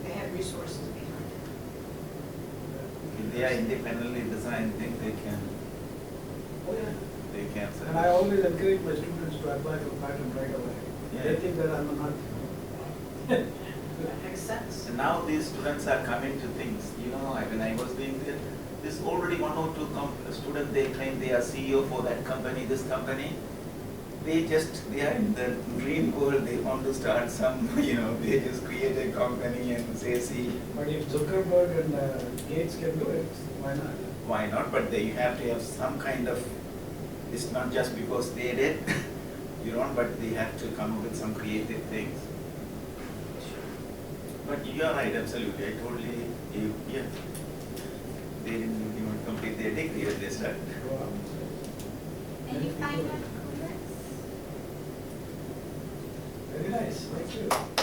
E: they had resources behind it.
B: If they are independently designed, think they can,
C: Oh, yeah.
B: they can sell.
C: And I always encourage my students to apply for patent right away.
B: Yeah.
C: They think that I'm not
E: That makes sense.
B: And now these students are coming to things, when I was doing this already one or two students, they claim they are CEO for that company, this company. They are in the dream world, they want to start some, they just create a company and say, see.
C: But if Zuckerberg and Gates can do it, why not?
B: Why not? But they have to have some kind of, it's not just because they did, but they have to come up with some creative things. But you are right, absolutely. I totally, yeah. They didn't even complete their degree when they started.
C: Wow.
A: Any final comments?
C: Very nice, thank you.